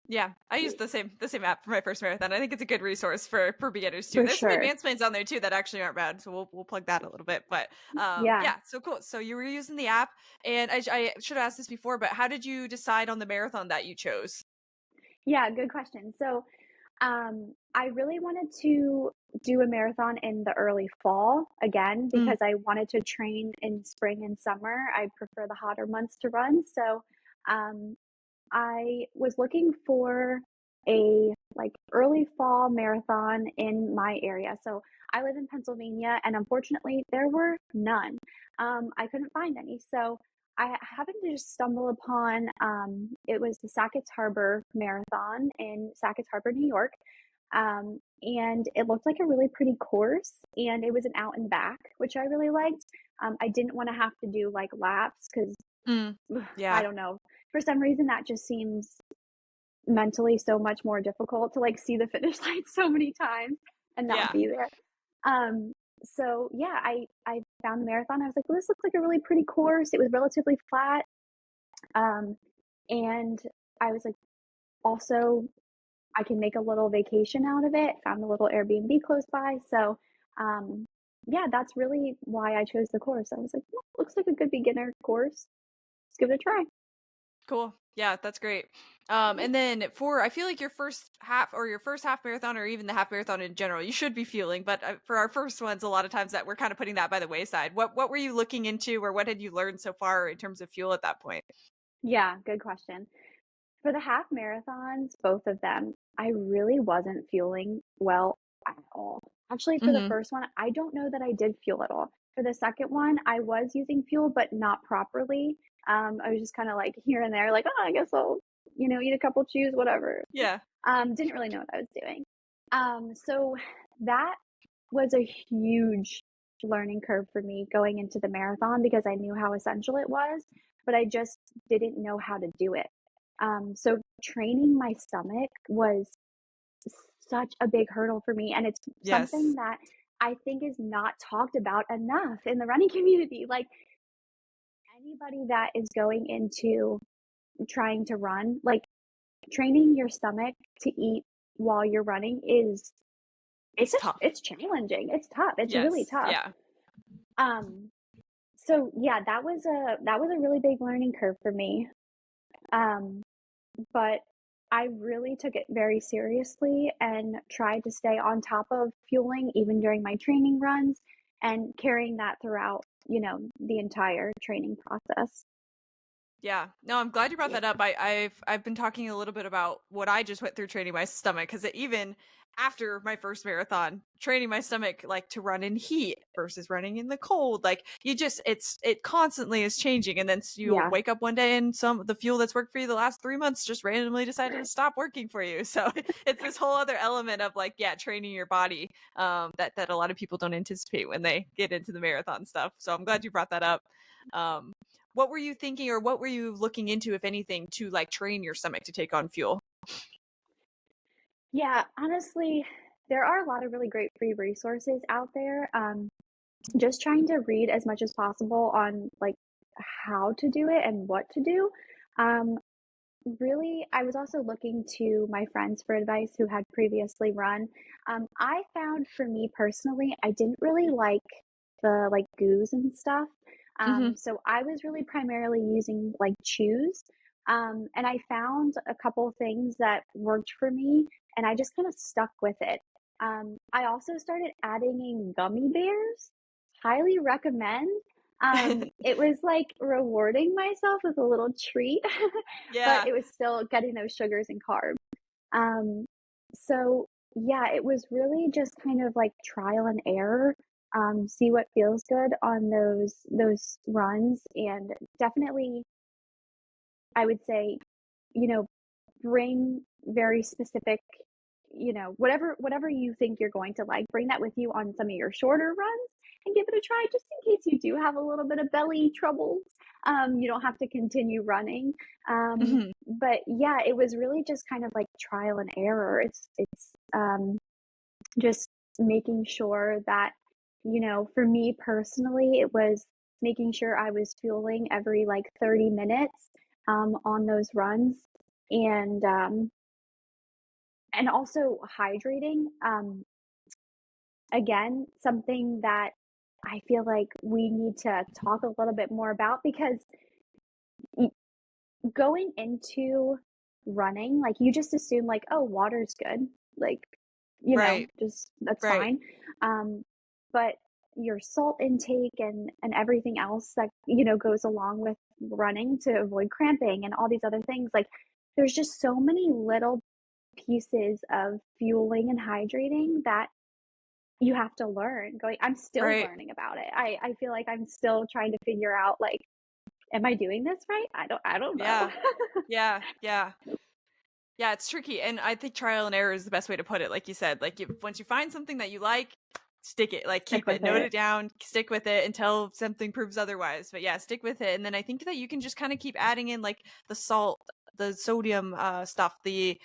Speaker 1: Yeah, I use the same app for my first marathon. I think it's a good resource for beginners too.
Speaker 2: for
Speaker 1: There's some
Speaker 2: sure.
Speaker 1: advanced plans on there too that actually aren't bad, so we'll plug that a little bit. But
Speaker 2: Yeah.
Speaker 1: yeah, so cool. So you were using the app, and I should have asked this before, but how did you decide on the marathon that you chose?
Speaker 2: Yeah, good question. So I really wanted to do a marathon in the early fall again
Speaker 1: Mm,
Speaker 2: because I wanted to train in spring and summer. I prefer the hotter months to run. So, um, I was looking for a like early fall marathon in my area. So I live in Pennsylvania, and unfortunately, there were none. I couldn't find any. So I happened to just stumble upon it was the Sackett's Harbor Marathon in Sackett's Harbor, New York. And it looked like a really pretty course, and it was an out and back, which I really liked. I didn't want to have to do like laps because
Speaker 1: mm,
Speaker 2: I
Speaker 1: yeah,
Speaker 2: don't know. For some reason, that just seems mentally so much more difficult to like see the finish line so many times and not
Speaker 1: yeah,
Speaker 2: be there. Um, so yeah, I found the marathon. I was like, well, this looks like a really pretty course. It was relatively flat. Um, and I was like, also, I can make a little vacation out of it. Found a little Airbnb close by. So, um, yeah, that's really why I chose the course. I was like, well, looks like a good beginner course. Let's give it a try.
Speaker 1: cool. Yeah, that's great.
Speaker 2: Yeah.
Speaker 1: And then for I feel like your first half marathon or even the half marathon in general, you should be fueling. But for our first ones, a lot of times that we're kind of putting that by the wayside. What were you looking into, or what had you learned so far in terms of fuel at that point?
Speaker 2: Yeah, good question. For the half marathons, both of them, I really wasn't feeling well at all. Actually, for the
Speaker 1: Hmm.
Speaker 2: first one, I don't know that I did fuel at all. For the second one, I was using fuel, but not properly. I was just kind of like here and there, like, oh, I guess I'll, eat a couple chews, whatever.
Speaker 1: Yeah.
Speaker 2: Didn't really know what I was doing. So that was a huge learning curve for me going into the marathon because I knew how essential it was, but I just didn't know how to do it. So training my stomach was such a big hurdle for me. And it's something
Speaker 1: Yes.
Speaker 2: that I think is not talked about enough in the running community. Like anybody that is going into trying to run, like training your stomach to eat while you're running is
Speaker 1: It's tough.
Speaker 2: it's challenging. It's tough. It's really
Speaker 1: Yes.
Speaker 2: tough.
Speaker 1: Yeah.
Speaker 2: Um, so yeah, that was a really big learning curve for me. Um, but I really took it very seriously and tried to stay on top of fueling even during my training runs and carrying that throughout, the entire training process.
Speaker 1: Yeah. No, I'm glad you brought that up. I've been talking a little bit about what I just went through training my stomach because even after my first marathon, training my stomach like to run in heat versus running in the cold, like it constantly is changing, and then you'll
Speaker 2: Yeah,
Speaker 1: wake up one day and some the fuel that's worked for you the last 3 months just randomly decided to stop working for you. So it's this whole other element of like training your body that a lot of people don't anticipate when they get into the marathon stuff. So I'm glad you brought that up. Um, what were you thinking or what were you looking into, if anything, to like train your stomach to take on fuel?
Speaker 2: yeah. Honestly, there are a lot of really great free resources out there. Just trying to read as much as possible on like how to do it and what to do. Um, really, I was also looking to my friends for advice who had previously run. I found for me personally, I didn't really like the like goos and stuff.
Speaker 1: Mhm.
Speaker 2: So I was really primarily using like chews. And I found a couple things that worked for me, and I just kind of stuck with it. I also started adding in gummy bears. Highly recommend. It was like rewarding myself with a little treat, but
Speaker 1: Yeah.
Speaker 2: it was still getting those sugars and carbs. Um, so yeah, it was really just kind of like trial and error. See what feels good on those runs, and definitely I would say, you know, bring very specific, whatever you think you're going to like, bring that with you on some of your shorter runs and give it a try just in case you do have a little bit of belly troubles. You don't have to continue running.
Speaker 1: Mhm.
Speaker 2: But yeah, it was really just kind of like trial and error. It's just making sure that, for me personally, it was making sure I was fueling every like 30 minutes on those runs, and also hydrating. Again, something that I feel like we need to talk a little bit more about, because going into running, like, you just assume, like, "Oh, water's good." Like,
Speaker 1: Right.
Speaker 2: just that's
Speaker 1: Right.
Speaker 2: fine. But your salt intake and everything else that, goes along with running to avoid cramping and all these other things, like, there's just so many little pieces of fueling and hydrating that you have to learn. I'm still
Speaker 1: Right.
Speaker 2: learning about it. I feel like I'm still trying to figure out, like, "Am I doing this right? I don't know."
Speaker 1: Yeah. Yeah. Yeah. Yeah, it's tricky, and I think trial and error is the best way to put it, like you said. Like, if once you find something that you like, stick it, like,
Speaker 2: Stick
Speaker 1: keep it,
Speaker 2: with
Speaker 1: note it
Speaker 2: it.
Speaker 1: down, stick with it until something proves otherwise, but yeah, stick with it, and then I think that you can just kinda keep adding in, like, the salt, the sodium, stuff, like,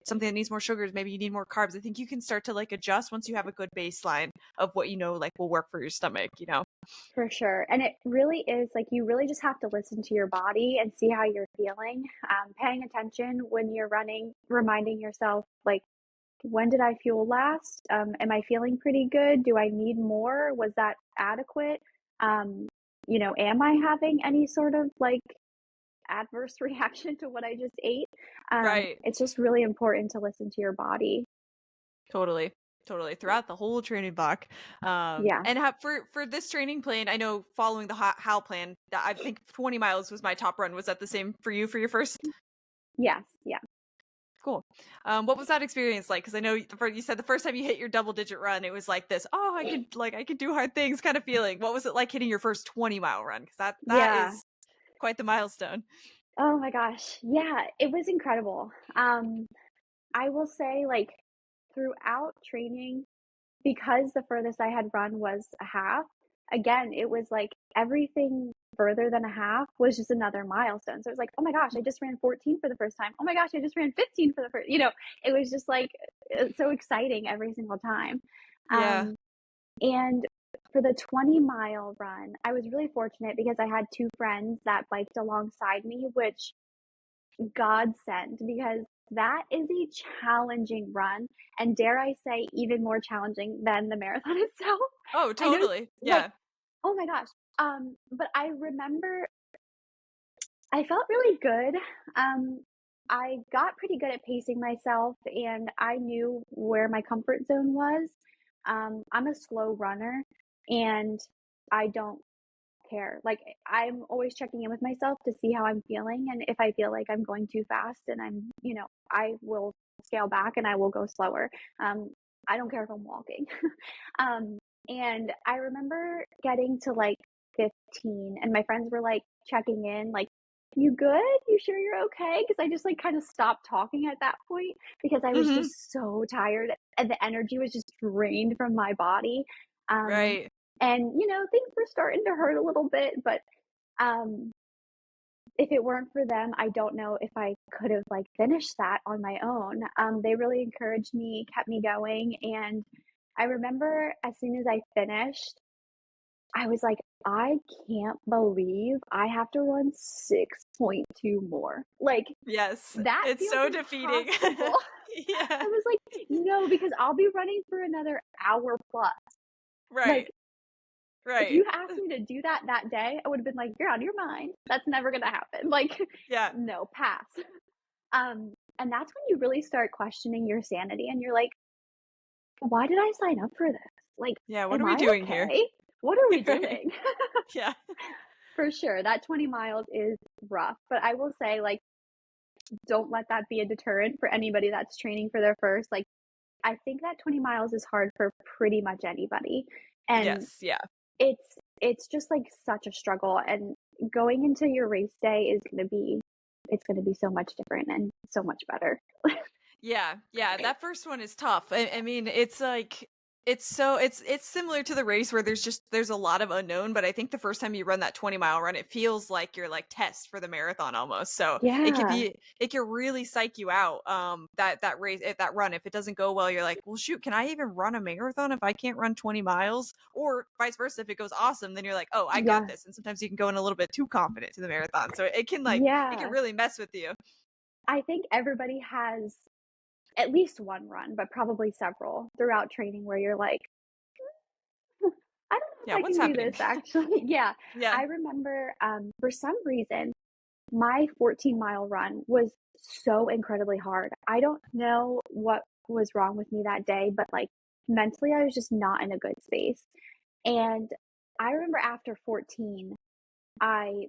Speaker 1: something that needs more sugars, maybe you need more carbs. I think you can start to, like, adjust once you have a good baseline of what you know, like, will work for your stomach, you know?
Speaker 2: For sure. And it really is like, you really just have to listen to your body and see how you're feeling. Paying attention when you're running, reminding yourself, like, when did I fuel last? Am I feeling pretty good? Do I need more? Was that adequate? Um, am I having any sort of like adverse reaction to what I just ate?
Speaker 1: Right.
Speaker 2: It's just really important to listen to your body.
Speaker 1: Totally. Totally. Throughout the whole training block.
Speaker 2: Yeah.
Speaker 1: And have for this training plan, I know following the HAL plan, I think 20 miles was my top run. Was that the same for you for your first?
Speaker 2: Yes. Yeah.
Speaker 1: Cool. What was that experience like? Because I know you said the first time you hit your double digit run, it was like this, oh, I could do hard things kind of feeling. What was it like hitting your first 20-mile run? Because that
Speaker 2: Yeah.
Speaker 1: is quite the milestone.
Speaker 2: Oh my gosh. Yeah. It was incredible. I will say, like, throughout training, because the furthest I had run was a half, again, it was like everything further than a half was just another milestone. So it was like, oh my gosh, I just ran 14 for the first time. Oh my gosh, I just ran 15 for the first, it was just like, it's so exciting every single time.
Speaker 1: Yeah.
Speaker 2: Um, and for the 20-mile run, I was really fortunate because I had two friends that biked alongside me, which godsend, because that is a challenging run, and dare I say, even more challenging than the marathon itself.
Speaker 1: Oh,
Speaker 2: I know,
Speaker 1: totally.
Speaker 2: like,
Speaker 1: Yeah.
Speaker 2: oh my gosh. But I remember I felt really good. I got pretty good at pacing myself, and I knew where my comfort zone was. I'm a slow runner, and I don't care. Like, I'm always checking in with myself to see how I'm feeling, and if I feel like I'm going too fast, and I will scale back and I will go slower. Um, I don't care if I'm walking. um, and I remember getting to like 15, and my friends were like checking in, like, "You good? You sure you're okay?" Because I just like kind of stopped talking at that point because I was
Speaker 1: Hmm.
Speaker 2: just so tired and the energy was just drained from my body. Um,
Speaker 1: Right.
Speaker 2: and things were starting to hurt a little bit, but um if it weren't for them, I don't know if I could have like finished that on my own. They really encouraged me, kept me going, and I remember as soon as I finished, I was like, I can't believe I have to run 6.2 more. Like,
Speaker 1: Yes,
Speaker 2: that
Speaker 1: it's
Speaker 2: feels
Speaker 1: so defeating.
Speaker 2: impossible.
Speaker 1: Yeah.
Speaker 2: I was like, "No," because I'll be running for another hour plus. Like,
Speaker 1: Right,
Speaker 2: if
Speaker 1: right.
Speaker 2: you asked me to do that that day, I would have been like, "You're out of your mind. That's never gonna happen." Like,
Speaker 1: Yeah.
Speaker 2: no, pass. And that's when you really start questioning your sanity and you're like, "Why did I sign up for this? Like,
Speaker 1: Yeah, what are
Speaker 2: am
Speaker 1: we
Speaker 2: I
Speaker 1: doing here?
Speaker 2: okay? What are we
Speaker 1: Right.
Speaker 2: doing?"
Speaker 1: Yeah.
Speaker 2: For sure, that 20 miles is rough, but I will say, like, don't let that be a deterrent for anybody that's training for their first. Like, I think that 20 miles is hard for pretty much anybody, and
Speaker 1: Yes, yeah.
Speaker 2: it's just, like, such a struggle, and going into your race day is it's gonna be so much different and so much better.
Speaker 1: Yeah, yeah, that first one is tough. I mean, it's like it's similar to the race where there's a lot of unknown, but I think the first time you run that 20-mile run, it feels like your like test for the marathon almost. So
Speaker 2: Yeah,
Speaker 1: it can really psych you out. That race that run. If it doesn't go well, you're like, well shoot, can I even run a marathon if I can't run 20 miles? Or vice versa, if it goes awesome, then you're like, oh, I got
Speaker 2: yeah,
Speaker 1: this. And sometimes you can go in a little bit too confident to the marathon. So it can
Speaker 2: yeah.
Speaker 1: really mess with you.
Speaker 2: I think everybody has at least one run, but probably several throughout training where you're like, I don't know if
Speaker 1: Yeah,
Speaker 2: I
Speaker 1: what's
Speaker 2: can do
Speaker 1: happening?
Speaker 2: this actually. Yeah.
Speaker 1: Yeah.
Speaker 2: I remember for some reason my 14-mile run was so incredibly hard. I don't know what was wrong with me that day, but like mentally I was just not in a good space. And I remember after 14, I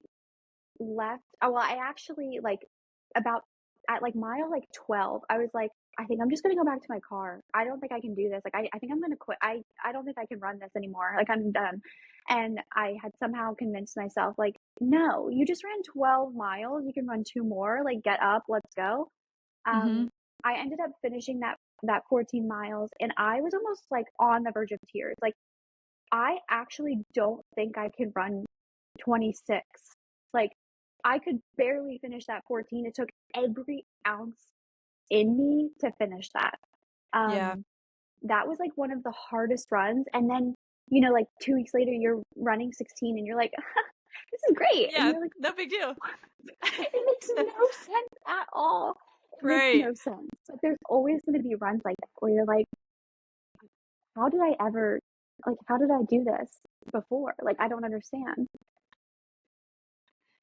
Speaker 2: left. Oh, well, I actually like about at like mile like 12, I was like, I think I'm just gonna go back to my car. I don't think I can do this. Like I think I'm gonna quit. I don't think I can run this anymore. Like I'm done. And I had somehow convinced myself, like, no, you just ran 12 miles. You can run two more. Like get up, let's go.
Speaker 1: Mhm.
Speaker 2: Um, I ended up finishing that 14 miles and I was almost like on the verge of tears. Like I actually don't think I can run 26. Like, I could barely finish that 14. It took every ounce in me to finish that.
Speaker 1: Yeah.
Speaker 2: Um, that was like one of the hardest runs. And then, like 2 weeks later, you're running 16 and you're like, this is great. And
Speaker 1: Yeah,
Speaker 2: you're like,
Speaker 1: no big deal.
Speaker 2: it makes no sense at all. It makes
Speaker 1: Right.
Speaker 2: no sense. But there's always going to be runs like that where you're like, how did I ever, like, how did I do this before? Like, I don't understand.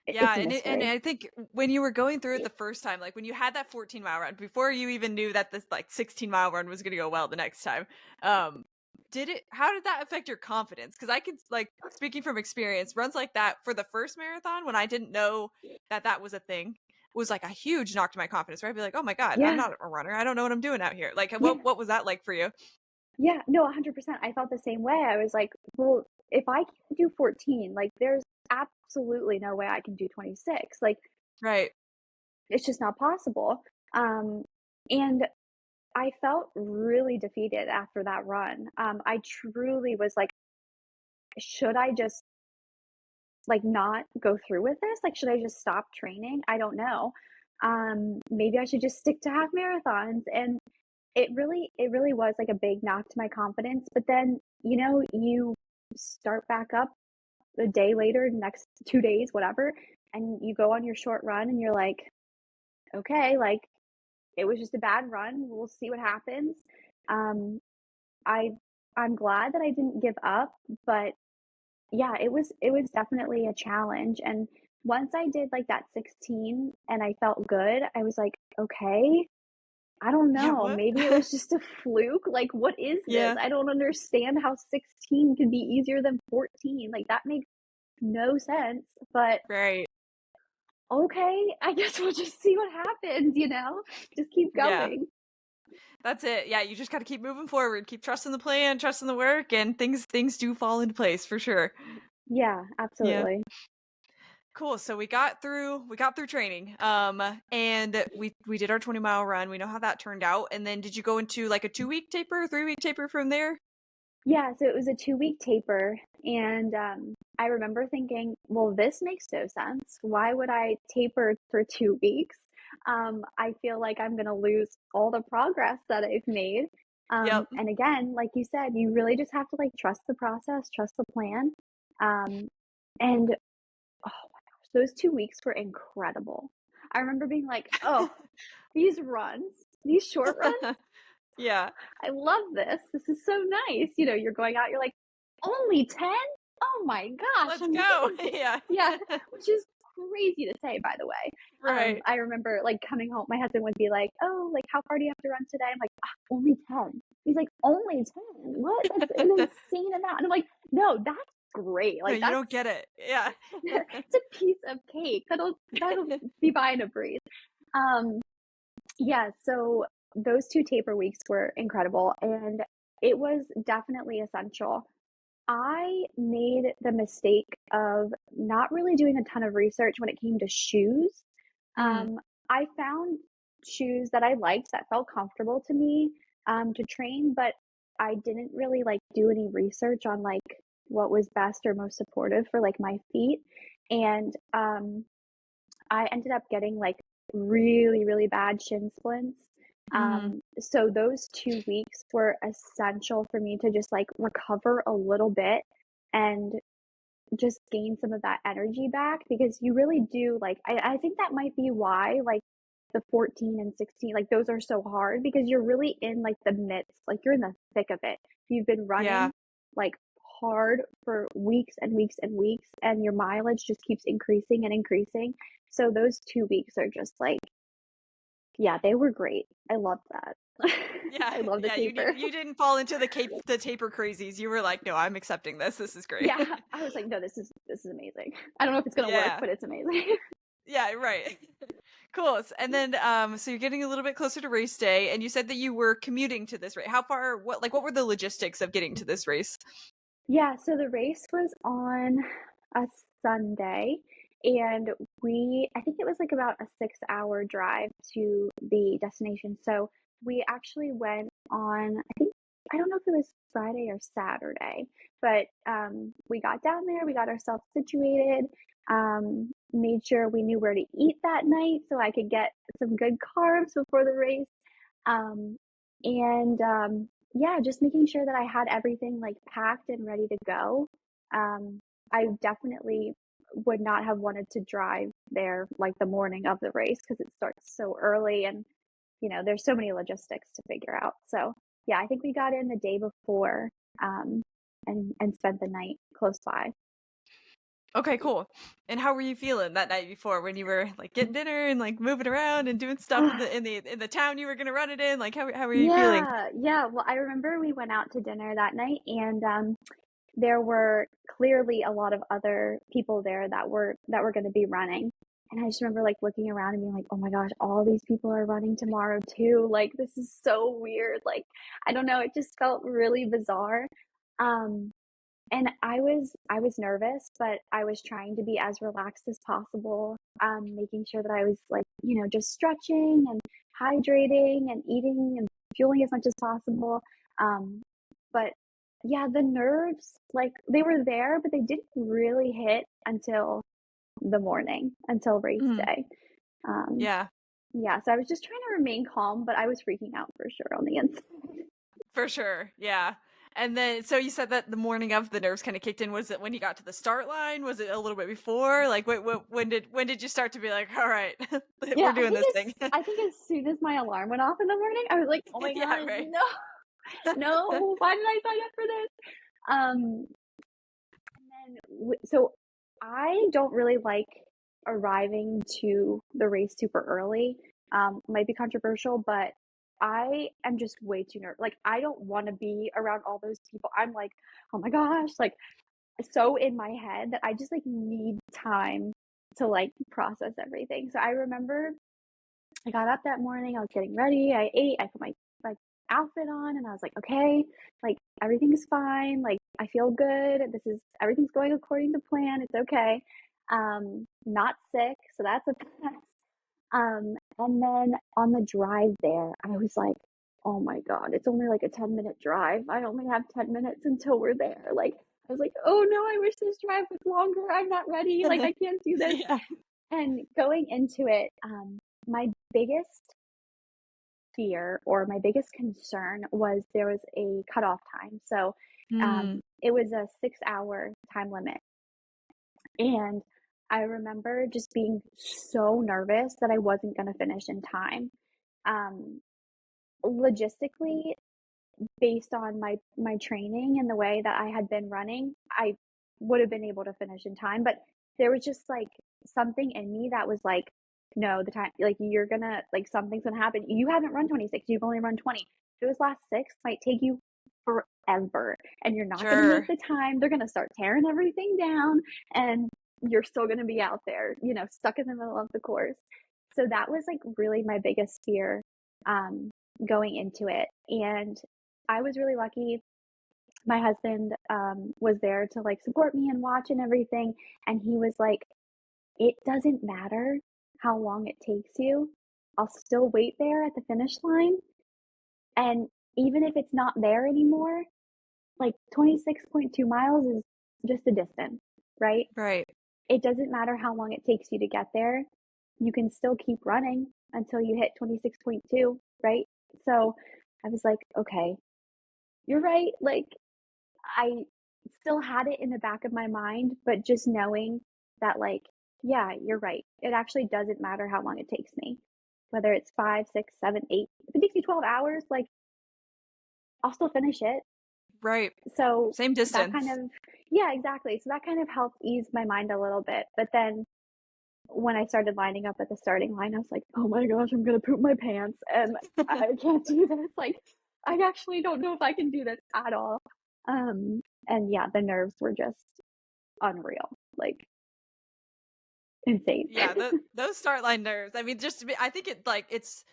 Speaker 1: Yeah,
Speaker 2: It's a
Speaker 1: and
Speaker 2: mystery.
Speaker 1: I think when you were going through it the first time, like when you had that 14-mile run, before you even knew that this like 16-mile run was gonna go well the next time, um, how did that affect your confidence? Because I can like speaking from experience, runs like that for the first marathon when I didn't know that that was a thing was like a huge knock to my confidence. Right, I'd be like, oh my god, I'm
Speaker 2: Yeah,
Speaker 1: not a runner. I don't know what I'm doing out here. Like,
Speaker 2: yeah,
Speaker 1: what was that like for you?
Speaker 2: yeah. No, 100%. I felt the same way. I was like, well, if I can't do 14, like, there's absolutely no way I can do 26. Like,
Speaker 1: Right.
Speaker 2: it's just not possible. Um, and I felt really defeated after that run. I truly was like, should I just like not go through with this? Like, should I just stop training? I don't know. Maybe I should just stick to half marathons. And it really was like a big knock to my confidence. But then, you start back up the day later, next 2 days, whatever, and you go on your short run and you're like, okay, like it was just a bad run. We'll see what happens. Um, I I'm glad that I didn't give up, but yeah, it was definitely a challenge. And once I did like that 16 and I felt good, I was like, okay, I don't
Speaker 1: Yeah.
Speaker 2: know.
Speaker 1: What?
Speaker 2: Maybe it was just a fluke. Like, what is this?
Speaker 1: Yeah.
Speaker 2: I don't understand how 16 could be easier than 14. Like, that makes no sense. But
Speaker 1: Right.
Speaker 2: okay, I guess we'll just see what happens, Just keep
Speaker 1: Yeah.
Speaker 2: going.
Speaker 1: That's it. Yeah, you just gotta keep moving forward, keep trusting the plan, trusting the work, and things do fall into place for sure.
Speaker 2: Yeah,
Speaker 1: Yeah.
Speaker 2: absolutely.
Speaker 1: Cool. So we got through training. And we did our 20-mile run. We know how that turned out. And then did you go into like a 2-week taper, 3-week taper from there?
Speaker 2: Yeah, so it was a 2-week taper. And I remember thinking, well, this makes no sense. Why would I taper for 2 weeks? I feel like I'm going to lose all the progress that I've made.
Speaker 1: Yep.
Speaker 2: And again, like you said, you really just have to like trust the process, trust the plan. And oh my gosh, those 2 weeks were incredible. I remember being like, "Oh, these runs, these short runs,
Speaker 1: Yeah.
Speaker 2: I love this. This is so nice." You know, you're going out, you're like, "Only 10? Oh my gosh,
Speaker 1: Let's go.
Speaker 2: amazing."
Speaker 1: Yeah.
Speaker 2: Yeah, which is crazy to say, by the way.
Speaker 1: Right.
Speaker 2: I remember, like, coming home, my husband would be like, "Oh, like, how far do you have to run today?" I'm like, Only 10." He's like, "Only 10? What? That's an insane amount." And I'm like, "No, that's great.
Speaker 1: No,
Speaker 2: Like,
Speaker 1: you don't
Speaker 2: that's
Speaker 1: get it. Yeah.
Speaker 2: it's a piece of cake. That'll be by in a breeze." Um, yeah, so those 2 taper weeks were incredible, and it was definitely essential. I made the mistake of not really doing a ton of research when it came to shoes.
Speaker 1: Mm,
Speaker 2: I found shoes that I liked that felt comfortable to me, to train, but I didn't really, like, do any research on, like, what was best or most supportive for, like, my feet, and, I ended up getting, like, really, really bad shin splints.
Speaker 1: mm,
Speaker 2: So those 2 weeks were essential for me to just, like, recover a little bit and just gain some of that energy back because you really do, like I think that might be why, like, the 14 and 16, like, those are so hard because you're really in, like, the midst, like, you're in the thick of it. You've been
Speaker 1: yeah.
Speaker 2: running, like, hard for weeks and weeks and weeks, and your mileage just keeps increasing and increasing. So those 2 weeks are just, like yeah, they were great. I loved that.
Speaker 1: Yeah.
Speaker 2: I love the
Speaker 1: Yeah.
Speaker 2: taper.
Speaker 1: You didn't fall into the taper crazies. You were like, no, I'm accepting this. This is great.
Speaker 2: Yeah, I was like, "No, this is amazing." I don't know if it's gonna work,
Speaker 1: Yeah.
Speaker 2: but it's amazing.
Speaker 1: Yeah, right. Cool. And then so you're getting a little bit closer to race day and you said that you were commuting to this race. How far what were the logistics of getting to this race?
Speaker 2: Yeah, so the race was on a Sunday, and I think it was like about a 6-hour drive to the destination. So we actually went on, I don't know if it was Friday or Saturday, but we got down there, we got ourselves situated, made sure we knew where to eat that night so I could get some good carbs before the race. Um, and yeah, just making sure that I had everything like packed and ready to go. I definitely would not have wanted to drive there like the morning of the race because it starts so early and there's so many logistics to figure out. So yeah, I think we got in the day before um, and spent the night close by.
Speaker 1: Okay, cool. And how were you feeling that night before when you were like getting dinner and like moving around and doing stuff in the town you were going to run it in? Like how were you feeling?
Speaker 2: Yeah, yeah. Well, I remember we went out to dinner that night, and there were clearly a lot of other people there that were going to be running. And I just remember like looking around and being like, "Oh my gosh, all these people are running tomorrow too. Like this is so weird." Like I don't know, it just felt really bizarre. Um and I was nervous, but I was trying to be as relaxed as possible, making sure that I was like, just stretching and hydrating and eating and fueling as much as possible. Um, but yeah, the nerves, like they were there, but they didn't really hit until the morning, until race
Speaker 1: Mhm.
Speaker 2: day. Um,
Speaker 1: Yeah.
Speaker 2: yeah, so I was just trying to remain calm, but I was freaking out for sure on the inside.
Speaker 1: For sure. Yeah. And then so you said that the morning of the nerves kind of kicked in. Was it when you got to the start line? Was it a little bit before? Like when did you start to be like, all right,
Speaker 2: Yeah,
Speaker 1: we're doing this thing?
Speaker 2: I think as soon as my alarm went off in the morning, I was like, "Oh my
Speaker 1: Yeah,
Speaker 2: gosh,
Speaker 1: right.
Speaker 2: no, no, why did I sign up for this?" Um, and then so I don't really like arriving to the race super early. Might be controversial, but I am just way too nervous. Like I don't want to be around all those people. I'm like, "Oh my gosh," like so in my head that I just like need time to like process everything. So I remember I got up that morning, I was getting ready, I ate, I put my like outfit on and I was like, okay, like everything's fine, like I feel good. Everything's going according to plan. It's okay. Not sick, so that's a plus. And then on the drive there, I was like, oh my God, it's only like a 10-minute drive. I only have 10 minutes until we're there. Like I was like, oh no, I wish this drive was longer. I'm not ready. Like I can't do this.
Speaker 1: Yeah.
Speaker 2: And going into it, my biggest fear or my biggest concern was there was a cutoff time. So
Speaker 1: Mm,
Speaker 2: it was a 6-hour time limit. And I remember just being so nervous that I wasn't going to finish in time. Um, Logistically, based on my training and the way that I had been running, I would have been able to finish in time, but there was just, like, something in me that was like, "No, the time like, you're gonna like, something's gonna happen. You haven't run 26, you've only run 20. Those last 6 might take you forever, and you're not gonna make
Speaker 1: Sure.
Speaker 2: the time. They're gonna start tearing everything down, and you're still gonna be out there, stuck in the middle of the course." So that was, like, really my biggest fear, um, going into it, and I was really lucky. My husband was there to like support me and watch and everything. And he was like, it doesn't matter how long it takes you. I'll still wait there at the finish line. And even if it's not there anymore, like 26.2 miles is just a distance, right?
Speaker 1: Right.
Speaker 2: It doesn't matter how long it takes you to get there. You can still keep running until you hit 26.2, right? So I was like, okay, you're right. Like, I still had it in the back of my mind, but just knowing that, like, yeah, you're right. It actually doesn't matter how long it takes me, whether it's 5, 6, 7, 8. If it takes me 12 hours, like, I'll still finish it.
Speaker 1: Right.
Speaker 2: So
Speaker 1: Same
Speaker 2: that kind
Speaker 1: distance.
Speaker 2: of, yeah, exactly. So that kind of helped ease my mind a little bit. But then when I started lining up at the starting line, I was like, oh my gosh, I'm going to poop my pants and I can't do this. Like, I actually don't know if I can do this at all. And yeah, the nerves were just unreal, like insane.
Speaker 1: Yeah, those start line nerves. I mean, just to be, I think it's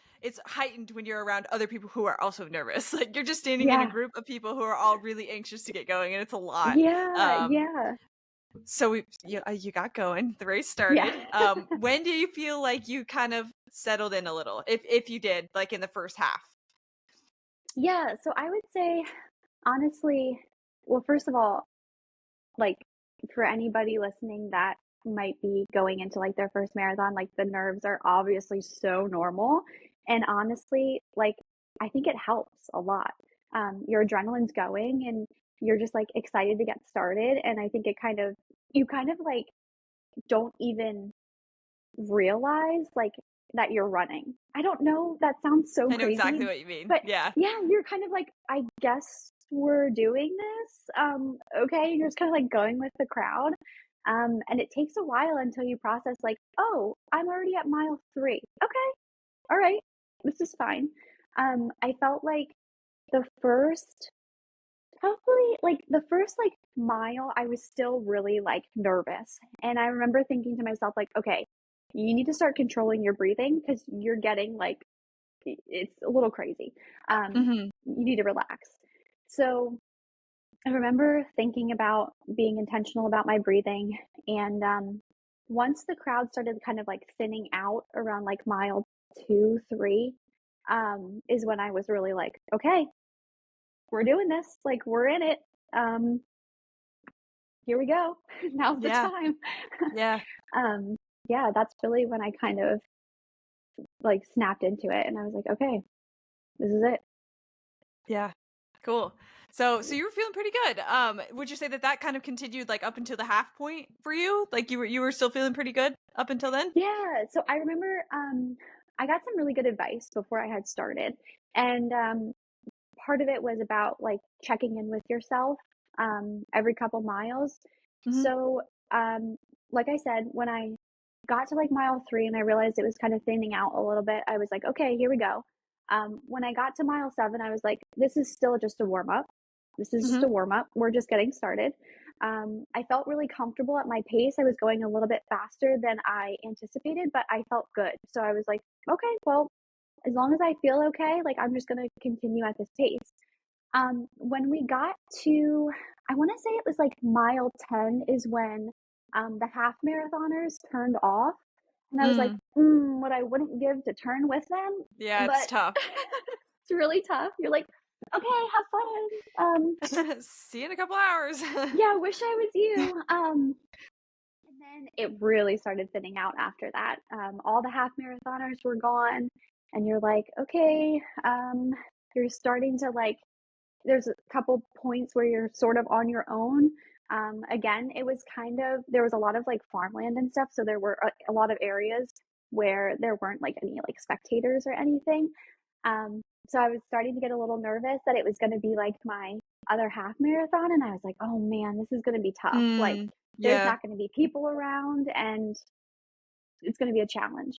Speaker 1: heightened when you're around other people who are also nervous. Like you're just standing in a
Speaker 2: Yeah.
Speaker 1: group of people who are all really anxious to get going, and it's a lot.
Speaker 2: Yeah.
Speaker 1: Um,
Speaker 2: Yeah.
Speaker 1: so you got going. The race
Speaker 2: Yeah.
Speaker 1: started. When do you feel like you kind of settled in a little, if you did, like in the first half?
Speaker 2: Yeah. So I would say, honestly, well, first of all, like for anybody listening that might be going into like their first marathon, like the nerves are obviously so normal. And honestly, like I think it helps a lot. Your adrenaline's going and you're just like excited to get started. And I think you kind of like don't even realize like that you're running. I don't know, that sounds so
Speaker 1: I know exactly
Speaker 2: crazy,
Speaker 1: what you mean.
Speaker 2: but
Speaker 1: Yeah.
Speaker 2: yeah, you're kind of like, I guess we're doing this. Okay, you're just kind of like going with the crowd. And it takes a while until you process like, oh, I'm already at mile 3. Okay, all right, this is fine. I felt like the first Probably, like, the first, like, mile, I was still really, like, nervous, and I remember thinking to myself, like, "Okay, you need to start controlling your breathing because 'cause you're getting, like it's a little crazy.
Speaker 1: Hmm.
Speaker 2: You need to relax." So, I remember thinking about being intentional about my breathing, and, once the crowd started kind of, like, thinning out around, like, mile 2, 3, is when I was really like, "Okay, we're doing this, like, we're in it. Um, here we go. Now's the
Speaker 1: Yeah.
Speaker 2: time."
Speaker 1: Yeah.
Speaker 2: um, yeah, that's really when I kind of like snapped into it and I was like, okay, this is it.
Speaker 1: Yeah. Cool. So you were feeling pretty good. Would you say that that kind of continued like up until the half point for you? Like you were still feeling pretty good up until then?
Speaker 2: Yeah. So I remember I got some really good advice before I had started. And part of it was about like checking in with yourself every couple miles.
Speaker 1: Mhm.
Speaker 2: So, like I said, when I got to like mile 3 and I realized it was kind of thinning out a little bit, I was like, okay, here we go. When I got to mile 7, I was like, this is still just a warm up. This is just a
Speaker 1: Mhm.
Speaker 2: warm up. We're just getting started. I felt really comfortable at my pace. I was going a little bit faster than I anticipated, but I felt good. So I was like, okay, well, as long as I feel okay, like I'm just going to continue at this pace. When we got to, I want to say it was like mile 10 is when the half marathoners turned off. And I was like,
Speaker 1: Mm.
Speaker 2: what I wouldn't give to turn with them.
Speaker 1: Yeah, it's
Speaker 2: But
Speaker 1: tough.
Speaker 2: it's really tough. You're like, okay, have fun.
Speaker 1: See you in a couple hours.
Speaker 2: Yeah, wish I was you. And then it really started thinning out after that. All the half marathoners were gone. And you're like, okay, you're starting to like, there's a couple points where you're sort of on your own. Again, it was there was a lot of like farmland and stuff, so there were a lot of areas where there weren't like any like spectators or anything. So I was starting to get a little nervous that it was going to be like my other half marathon, and I was like, oh man, this is going to be tough. Like,
Speaker 1: Mm,
Speaker 2: there's
Speaker 1: yeah.
Speaker 2: not going to be people around, and it's going to be a challenge.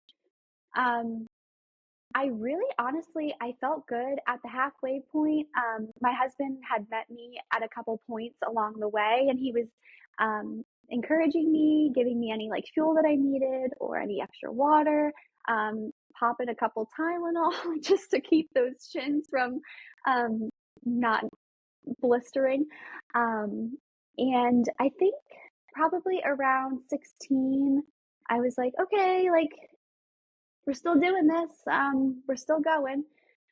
Speaker 2: Um, I really honestly, I felt good at the halfway point. My husband had met me at a couple points along the way, and he was encouraging me, giving me any like fuel that I needed or any extra water, popping a couple Tylenol just to keep those shins from um, not blistering. Um, and I think probably around 16, I was like, okay, like we're still doing this. We're still going.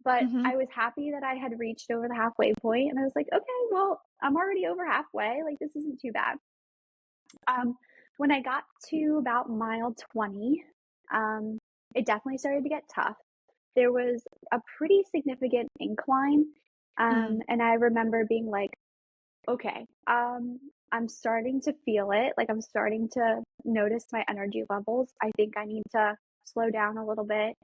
Speaker 2: But
Speaker 1: Hmm.
Speaker 2: I was happy that I had reached over the halfway point, and I was like, okay, well, I'm already over halfway. Like, this isn't too bad. Um, when I got to about mile 20, um, it definitely started to get tough. There was a pretty significant incline.
Speaker 1: Mm,
Speaker 2: And I remember being like, okay, I'm starting to feel it. Like, I'm starting to notice my energy levels. I think I need to slow down a little bit,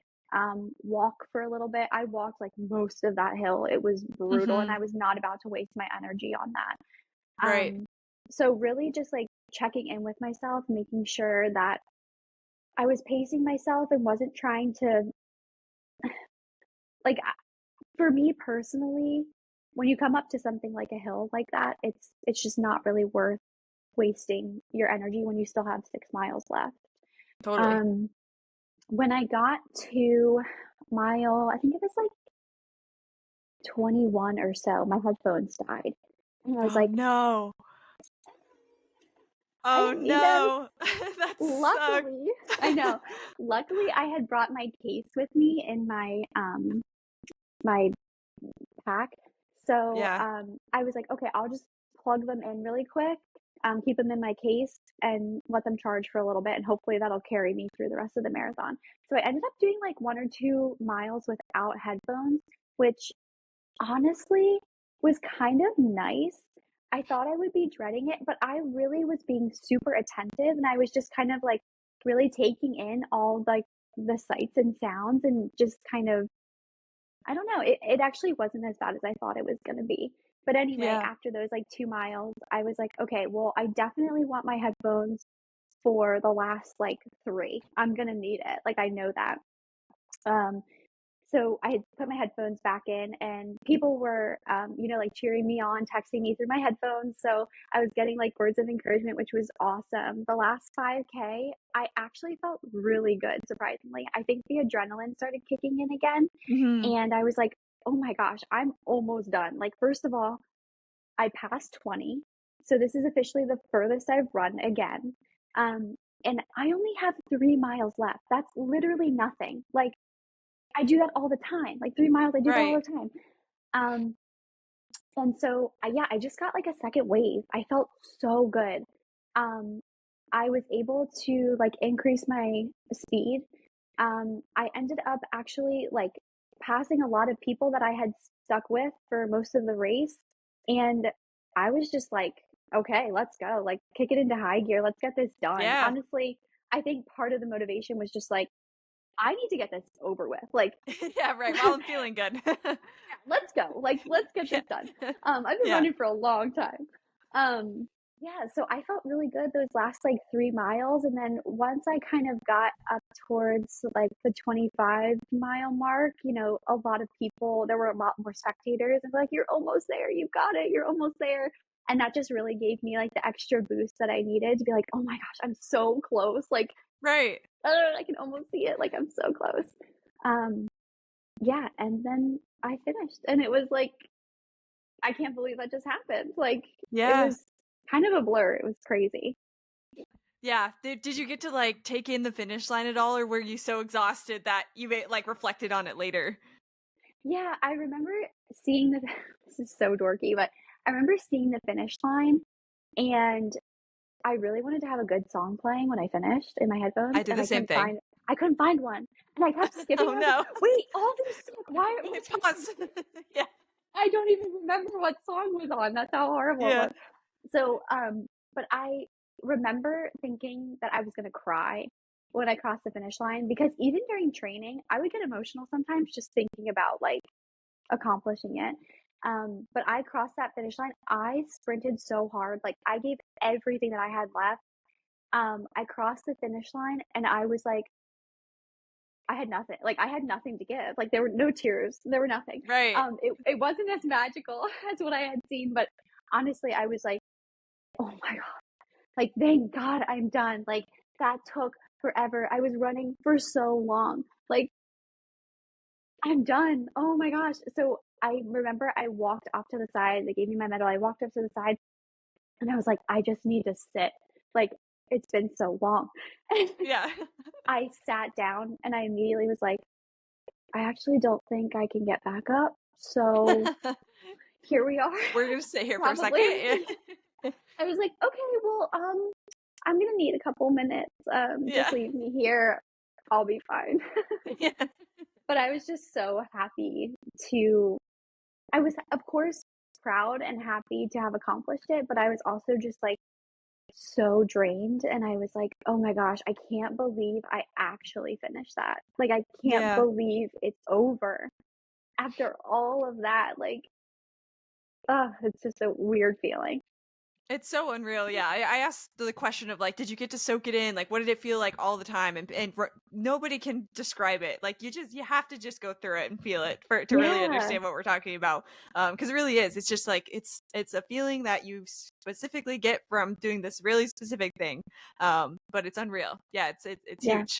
Speaker 2: walk for a little bit. I walked like most of that hill. It was brutal, and
Speaker 1: hmm.
Speaker 2: I was not about to waste my energy on that.
Speaker 1: Right.
Speaker 2: So really just like checking in with myself, making sure that I was pacing myself and wasn't trying to like for me personally, when you come up to something like a hill like that, it's just not really worth wasting your energy when you still have 6 miles left.
Speaker 1: Totally.
Speaker 2: Um, when I got to mile, I think it was like 21 or so, my headphones died. And I was
Speaker 1: Oh
Speaker 2: like,
Speaker 1: no.
Speaker 2: I
Speaker 1: Oh
Speaker 2: didn't need them.
Speaker 1: no. That sucks.
Speaker 2: Luckily, I know. Luckily, I had brought my case with me in my pack. So
Speaker 1: Yeah.
Speaker 2: I was like, okay, I'll just plug them in really quick, keep them in my case, and let them charge for a little bit, and hopefully that'll carry me through the rest of the marathon. So I ended up doing like 1 or 2 miles without headphones, which honestly was kind of nice. I thought I would be dreading it, but I really was being super attentive, and I was just kind of like really taking in all like the sights and sounds, and just kind of, I don't know, it actually wasn't as bad as I thought it was going to be. But anyway,
Speaker 1: Yeah.
Speaker 2: after those like 2 miles, I was like, okay, well, I definitely want my headphones for the last like three. I'm going to need it. Like, I know that. Um, so I had put my headphones back in, and people were, like cheering me on, texting me through my headphones. So I was getting like words of encouragement, which was awesome. The last 5K, I actually felt really good, surprisingly. I think the adrenaline started kicking in again.
Speaker 1: Hmm.
Speaker 2: And I was like, oh my gosh, I'm almost done. Like, first of all, I passed 20. So this is officially the furthest I've run again. Um, and I only have 3 miles left. That's literally nothing. Like, I do that all the time. Like 3 miles, I do that all
Speaker 1: Right.
Speaker 2: the time. Um, and so, yeah, I just got like a second wave. I felt so good. Um, I was able to like increase my speed. I ended up actually like passing a lot of people that I had stuck with for most of the race. And I was just like, okay, let's go. Like, kick it into high gear. Let's get this done.
Speaker 1: Yeah.
Speaker 2: Honestly, I think part of the motivation was just like, I need to get this over with. Like,
Speaker 1: Yeah, right. While I'm feeling good.
Speaker 2: let's go. Like, let's get
Speaker 1: Yeah.
Speaker 2: this done. I've been
Speaker 1: Yeah.
Speaker 2: running for a long time. Yeah, so I felt really good those last like 3 miles. And then once I kind of got up towards like the 25-mile mark, a lot of people, there were a lot more spectators, and like, you're almost there, you've got it, you're almost there. And that just really gave me like the extra boost that I needed to be like, oh my gosh, I'm so close. Like,
Speaker 1: Right.
Speaker 2: I can almost see it. Like, I'm so close. Um, yeah, and then I finished, and it was like, I can't believe that just happened. Like, it
Speaker 1: Yeah.
Speaker 2: was kind of a blur. It was crazy.
Speaker 1: Yeah. Did you get to like take in the finish line at all, or were you so exhausted that you like reflected on it later?
Speaker 2: Yeah, I remember seeing the this is so dorky, but I remember seeing the finish line, and I really wanted to have a good song playing when I finished in my headphones,
Speaker 1: I did
Speaker 2: and
Speaker 1: the same thing.
Speaker 2: I couldn't find one. And I kept skipping,
Speaker 1: Oh
Speaker 2: and I was like,
Speaker 1: no.
Speaker 2: "Wait, all these suck.
Speaker 1: Wait, pause. Yeah.
Speaker 2: I don't even remember what song was on. That's how horrible it
Speaker 1: Yeah.
Speaker 2: was." But I remember thinking that I was gonna cry when I crossed the finish line because even during training, I would get emotional sometimes just thinking about, like, accomplishing it. But I crossed that finish line. I sprinted so hard, like, I gave everything that I had left. I crossed the finish line and I was like, I had nothing. Like, I had nothing to give. Like, there were no tears. There were nothing.
Speaker 1: Right.
Speaker 2: It wasn't as magical as what I had seen, but honestly, I was like, "Oh my god." Like, "Thank God I'm done." Like, that took forever. I was running for so long. Like, "I'm done. Oh my gosh." So, I remember I walked off to the side. They gave me my medal. I walked up to the side and I was like, "I just need to sit." Like, it's been so long. And
Speaker 1: Yeah.
Speaker 2: I sat down and I immediately was like, I actually don't think I can get back up. So here we are.
Speaker 1: We're gonna sit here for a second.
Speaker 2: Probably. I was like, okay, well, I'm gonna need a couple minutes. Just
Speaker 1: Yeah.
Speaker 2: leave me here. I'll be fine.
Speaker 1: Yeah.
Speaker 2: But I was just so happy to, I was, of course, proud and happy to have accomplished it, but I was also just like so drained. And I was like, oh my gosh, I can't believe I actually finished that. Like, I can't
Speaker 1: Yeah.
Speaker 2: believe it's over after all of that. Like, it's just a weird feeling.
Speaker 1: It's so unreal. Yeah, I asked the question of like, did you get to soak it in? Like, what did it feel like all the time? Nobody can describe it. Like, you have to just go through it and feel it for to really
Speaker 2: Yeah,
Speaker 1: understand what we're talking about. Because it really is. It's just like it's a feeling that you specifically get from doing this really specific thing. But it's unreal. Yeah, it's
Speaker 2: yeah,
Speaker 1: huge.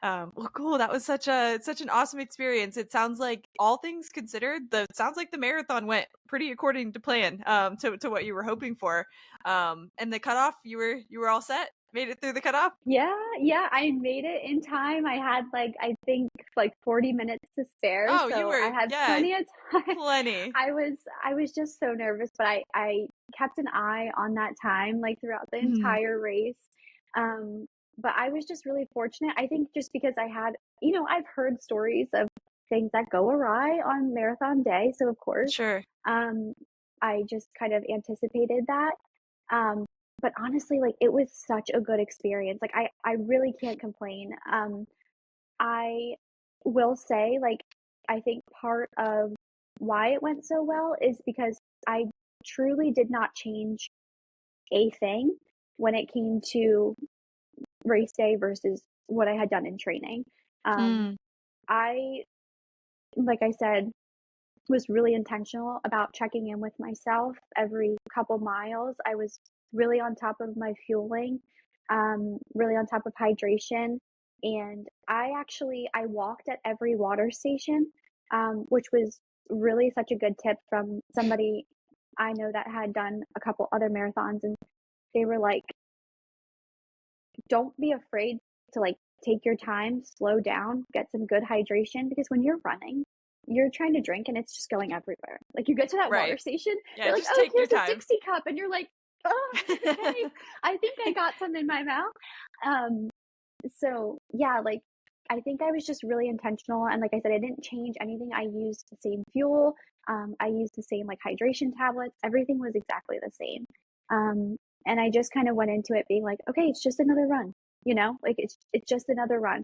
Speaker 1: Well, cool. That was such an awesome experience. It sounds like all things considered, the sounds like the marathon went pretty according to plan. To what you were hoping for. And the cutoff, you were all set? Made it through the cutoff?
Speaker 2: yeah, yeah. I made it in time. I had like I think like 40 minutes to spare,
Speaker 1: Oh, you
Speaker 2: so I
Speaker 1: were
Speaker 2: had
Speaker 1: yeah,
Speaker 2: plenty of time.
Speaker 1: plenty.
Speaker 2: I was just so nervous, but I kept an eye on that time like throughout the
Speaker 1: Mhm.
Speaker 2: entire race. Um, but I was just really fortunate. I think just because I had, I've heard stories of things that go awry on marathon day, so of course,
Speaker 1: Sure.
Speaker 2: um, I just kind of anticipated that. Um, but honestly, like, it was such a good experience. Like, I really can't complain. I will say, like, I think part of why it went so well is because I truly did not change a thing when it came to race day versus what I had done in training. Um,
Speaker 1: Mm,
Speaker 2: I, like I said, was really intentional about checking in with myself every couple miles. I was really on top of my fueling, really on top of hydration, and I walked at every water station, which was really such a good tip from somebody I know that had done a couple other marathons, and they were like, don't be afraid to like take your time, slow down, get some good hydration because when you're running, you're trying to drink and it's just going everywhere. Like you get to that water
Speaker 1: right.
Speaker 2: station,
Speaker 1: Yeah,
Speaker 2: they're like,
Speaker 1: just
Speaker 2: "Oh,
Speaker 1: take your
Speaker 2: here's a
Speaker 1: time.
Speaker 2: Dixie cup." And you're like, "Oh, okay. I think I got some in my mouth." Um so yeah, like I think I was just really intentional and like I said, I didn't change anything. I used the same fuel. I used the same like hydration tablets. Everything was exactly the same. Um, and I just kind of went into it being like, okay, it's just another run, like it's just another run.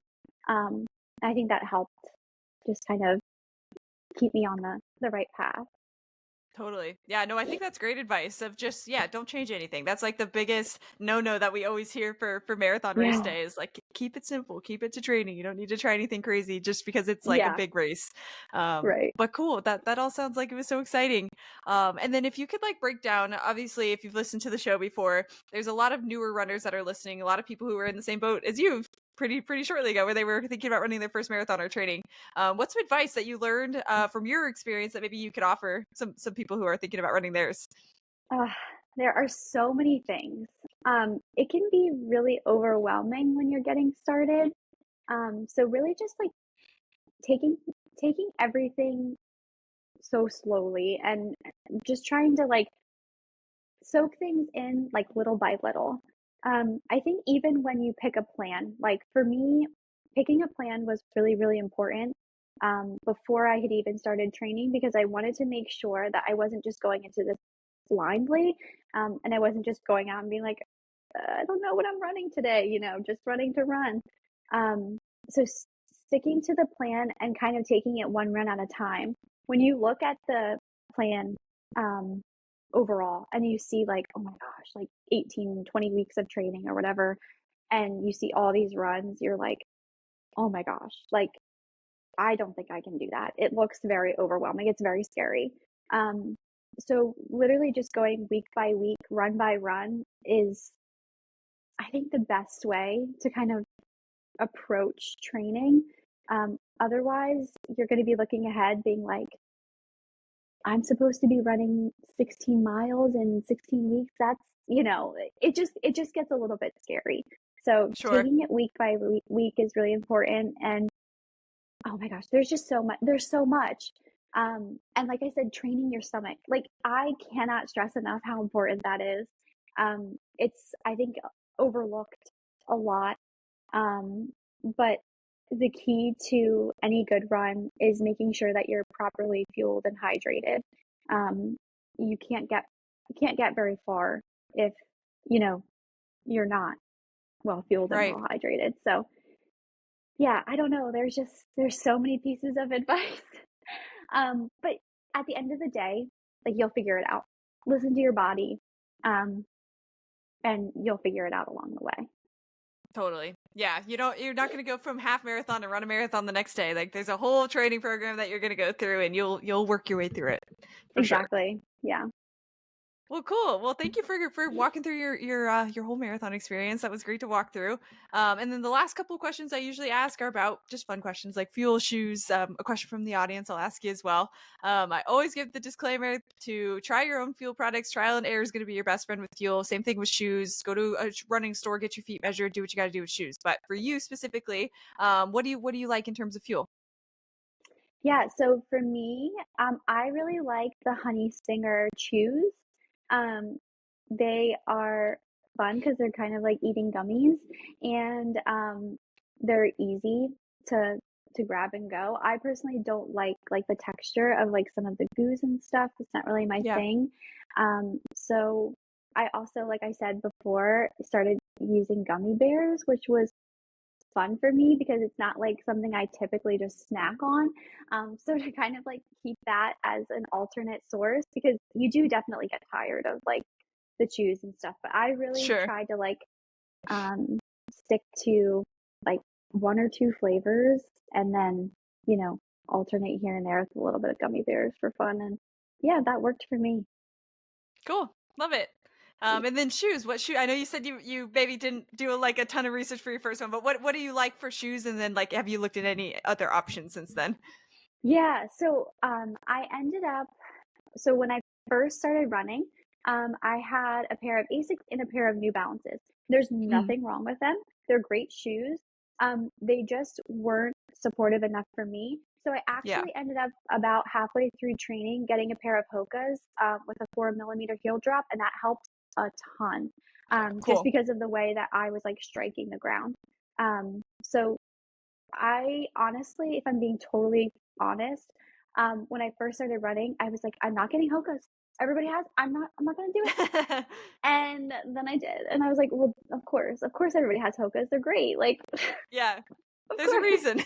Speaker 2: Um, I think that helped just kind of keep me on the right path.
Speaker 1: Totally. Yeah, no, I think that's great advice of just yeah, don't change anything. That's like the biggest no that we always hear for marathon race
Speaker 2: Yeah,
Speaker 1: day is like keep it simple, keep it to training. You don't need to try anything crazy just because it's like a
Speaker 2: yeah,
Speaker 1: big race.
Speaker 2: right.
Speaker 1: But cool. That all sounds like it was so exciting. And then if you could like break down, obviously if you've listened to the show before, there's a lot of newer runners that are listening, a lot of people who were in the same boat as you pretty shortly ago where they were thinking about running their first marathon or training. What's some advice that you learned from your experience that maybe you could offer some people who are thinking about running theirs?
Speaker 2: Uh, there are so many things. It can be really overwhelming when you're getting started. So really just like taking taking everything so slowly and just trying to like soak things in like little by little. I think even when you pick a plan, like for me, picking a plan was really, really important before I had even started training because I wanted to make sure that I wasn't just going into this blindly. And I wasn't just going out and being like, I don't know what I'm running today, just running to run. Um, so sticking to the plan and kind of taking it one run at a time. When you look at the plan um, overall and you see like, oh my gosh, like 18, 20 weeks of training or whatever, and you see all these runs, you're like, oh my gosh, like I don't think I can do that. It looks very overwhelming. It's very scary. Um, so literally just going week by week, run by run is, I think, the best way to kind of approach training. Otherwise, you're going to be looking ahead, being like, I'm supposed to be running 16 miles in 16 weeks. That's, it just gets a little bit scary. So
Speaker 1: Sure.
Speaker 2: taking it week by week is really important. And oh my gosh, there's just so much. There's so much. And like I said, training your stomach. Like I cannot stress enough how important that is. It's, I think, overlooked a lot. But the key to any good run is making sure that you're properly fueled and hydrated. Um, you can't get very far if, you know, you're not well fueled and
Speaker 1: Right.
Speaker 2: well hydrated. So yeah, I don't know. There's so many pieces of advice. But at the end of the day, like you'll figure it out. Listen to your body, um, and you'll figure it out along the way.
Speaker 1: Totally. Yeah, you're not going to go from half marathon to run a marathon the next day. Like there's a whole training program that you're going to go through and you'll work your way through it for sure.
Speaker 2: Exactly. Yeah.
Speaker 1: Well, cool. Well, thank you for walking through your whole marathon experience. That was great to walk through. And then the last couple of questions I usually ask are about just fun questions like fuel, shoes. A question from the audience I'll ask you as well. I always give the disclaimer to try your own fuel products. Trial and error is going to be your best friend with fuel. Same thing with shoes. Go to a running store, get your feet measured, do what you got to do with shoes. But for you specifically, what do you like in terms of fuel?
Speaker 2: Yeah, so for me, I really like the Honey Stinger chews. Um, they are fun because they're kind of like eating gummies, and they're easy to to grab and go. I personally don't like the texture of like some of the goos and stuff. It's not really my
Speaker 1: Yeah,
Speaker 2: thing. So I also, like I said before, started using gummy bears, which was fun for me because it's not like something I typically just snack on. So to kind of like keep that as an alternate source, because you do definitely get tired of like the chews and stuff. But I really
Speaker 1: sure.
Speaker 2: tried to like um, stick to like one or two flavors and then, you know, alternate here and there with a little bit of gummy bears for fun. And yeah, that worked for me.
Speaker 1: Cool. Love it. And then shoes. What shoe? I know you said you maybe didn't do like a ton of research for your first one, but what do you like for shoes? And then like, have you looked at any other options since then?
Speaker 2: Yeah, so I ended up so when I first started running, I had a pair of Asics and a pair of New Balances. There's
Speaker 1: Mm,
Speaker 2: nothing wrong with them. They're great shoes. They just weren't supportive enough for me. So I
Speaker 1: yeah.
Speaker 2: actually ended up about halfway through training getting a pair of Hoka's with a 4 millimeter heel drop, and that helped a ton. Just
Speaker 1: Cool.
Speaker 2: because of the way that I was like striking the ground. So I honestly, if I'm being totally honest, when I first started running, I was like, I'm not getting Hoka's. Everybody has. I'm not gonna do it. And then I did, and I was like, well, of course, everybody has Hoka's. They're great. Like,
Speaker 1: Yeah.
Speaker 2: of
Speaker 1: There's a
Speaker 2: course.
Speaker 1: reason.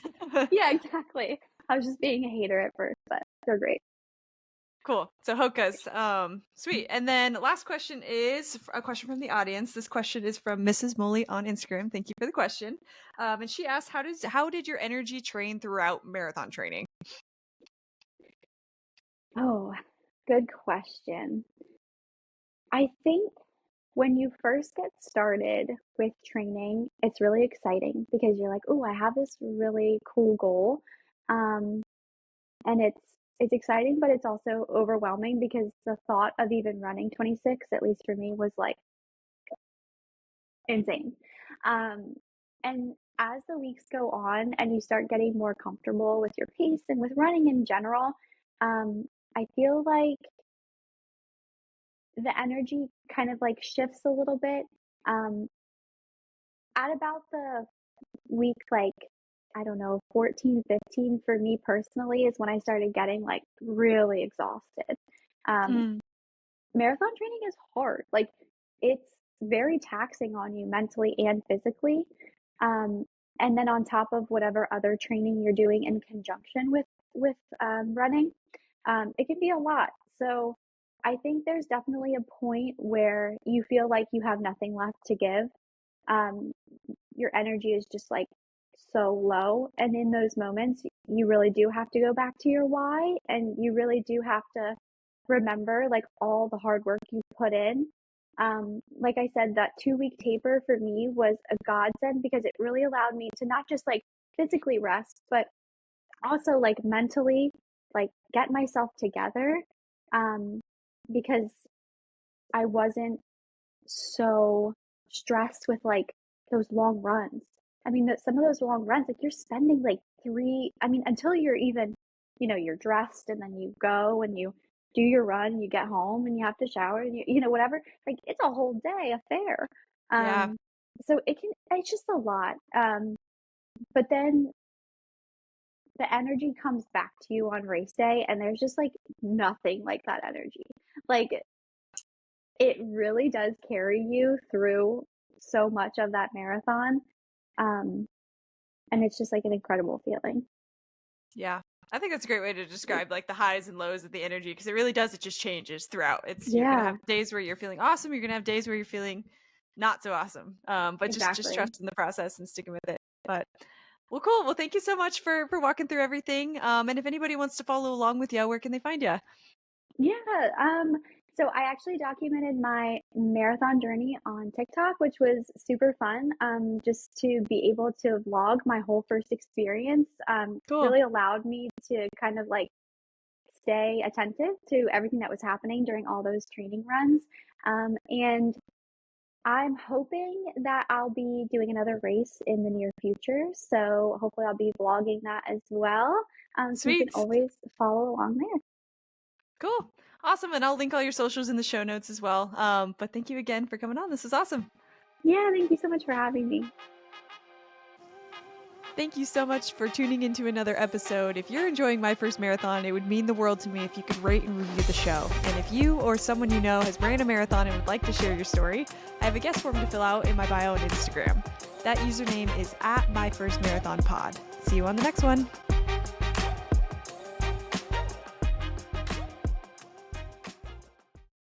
Speaker 2: Yeah, exactly. I was just being a hater at first, but they're great.
Speaker 1: Cool. So Hoka's, sweet. And then last question is a question from the audience. This question is from Mrs. Molly on Instagram. Thank you for the question. And she asked, how did your energy train throughout marathon training?
Speaker 2: Oh, good question. I think when you first get started with training, it's really exciting because you're like, oh, I have this really cool goal. Um, and it's exciting, but it's also overwhelming because the thought of even running 26, at least for me, was like insane. Um, and as the weeks go on and you start getting more comfortable with your pace and with running in general, um, I feel like the energy kind of like shifts a little bit. Um, at about the week, like, I don't know, 14, 15 for me personally is when I started getting like really exhausted. Um,
Speaker 1: Mm.
Speaker 2: marathon training is hard. Like, it's very taxing on you mentally and physically. Um, and then on top of whatever other training you're doing in conjunction with running, it can be a lot. So I think there's definitely a point where you feel like you have nothing left to give. Um, your energy is just like so low. And in those moments, you really do have to go back to your why, and you really do have to remember like all the hard work you put in. Like I said, that 2 week taper for me was a godsend because it really allowed me to not just like physically rest, but also like mentally, like get myself together. Um, because I wasn't so stressed with like those long runs. I mean, some of those long runs, like you're spending like I mean, until you're even, you're dressed and then you go and you do your run and you get home and you have to shower and whatever. Like it's a whole day affair.
Speaker 1: Yeah.
Speaker 2: Um, so it's just a lot. But then the energy comes back to you on race day and there's just like nothing like that energy. Like it really does carry you through so much of that marathon. Um, and it's just like an incredible feeling.
Speaker 1: Yeah. I think that's a great way to describe like the highs and lows of the energy because it really does. It just changes throughout. You're gonna
Speaker 2: Yeah,
Speaker 1: have days where you're feeling awesome. You're gonna have days where you're feeling not so awesome. But just
Speaker 2: exactly.
Speaker 1: trust in the process and sticking with it. But well, cool. Well, thank you so much for walking through everything. And if anybody wants to follow along with you, where can they find you?
Speaker 2: Yeah. So I actually documented my marathon journey on TikTok, which was super fun. Just to be able to vlog my whole first experience,
Speaker 1: Cool.
Speaker 2: really allowed me to kind of like stay attentive to everything that was happening during all those training runs. And I'm hoping that I'll be doing another race in the near future. So hopefully I'll be vlogging that as well. So you can
Speaker 1: Sweet.
Speaker 2: always follow along there.
Speaker 1: Cool. Awesome. And I'll link all your socials in the show notes as well. But thank you again for coming on. This is awesome.
Speaker 2: Yeah, thank you so much for having me.
Speaker 1: Thank you so much for tuning into another episode. If you're enjoying my first marathon, it would mean the world to me if you could rate and review the show. And if you or someone you know has ran a marathon and would like to share your story, I have a guest form to fill out in my bio on Instagram. That username is at myfirstmarathonpod. See you on the next one.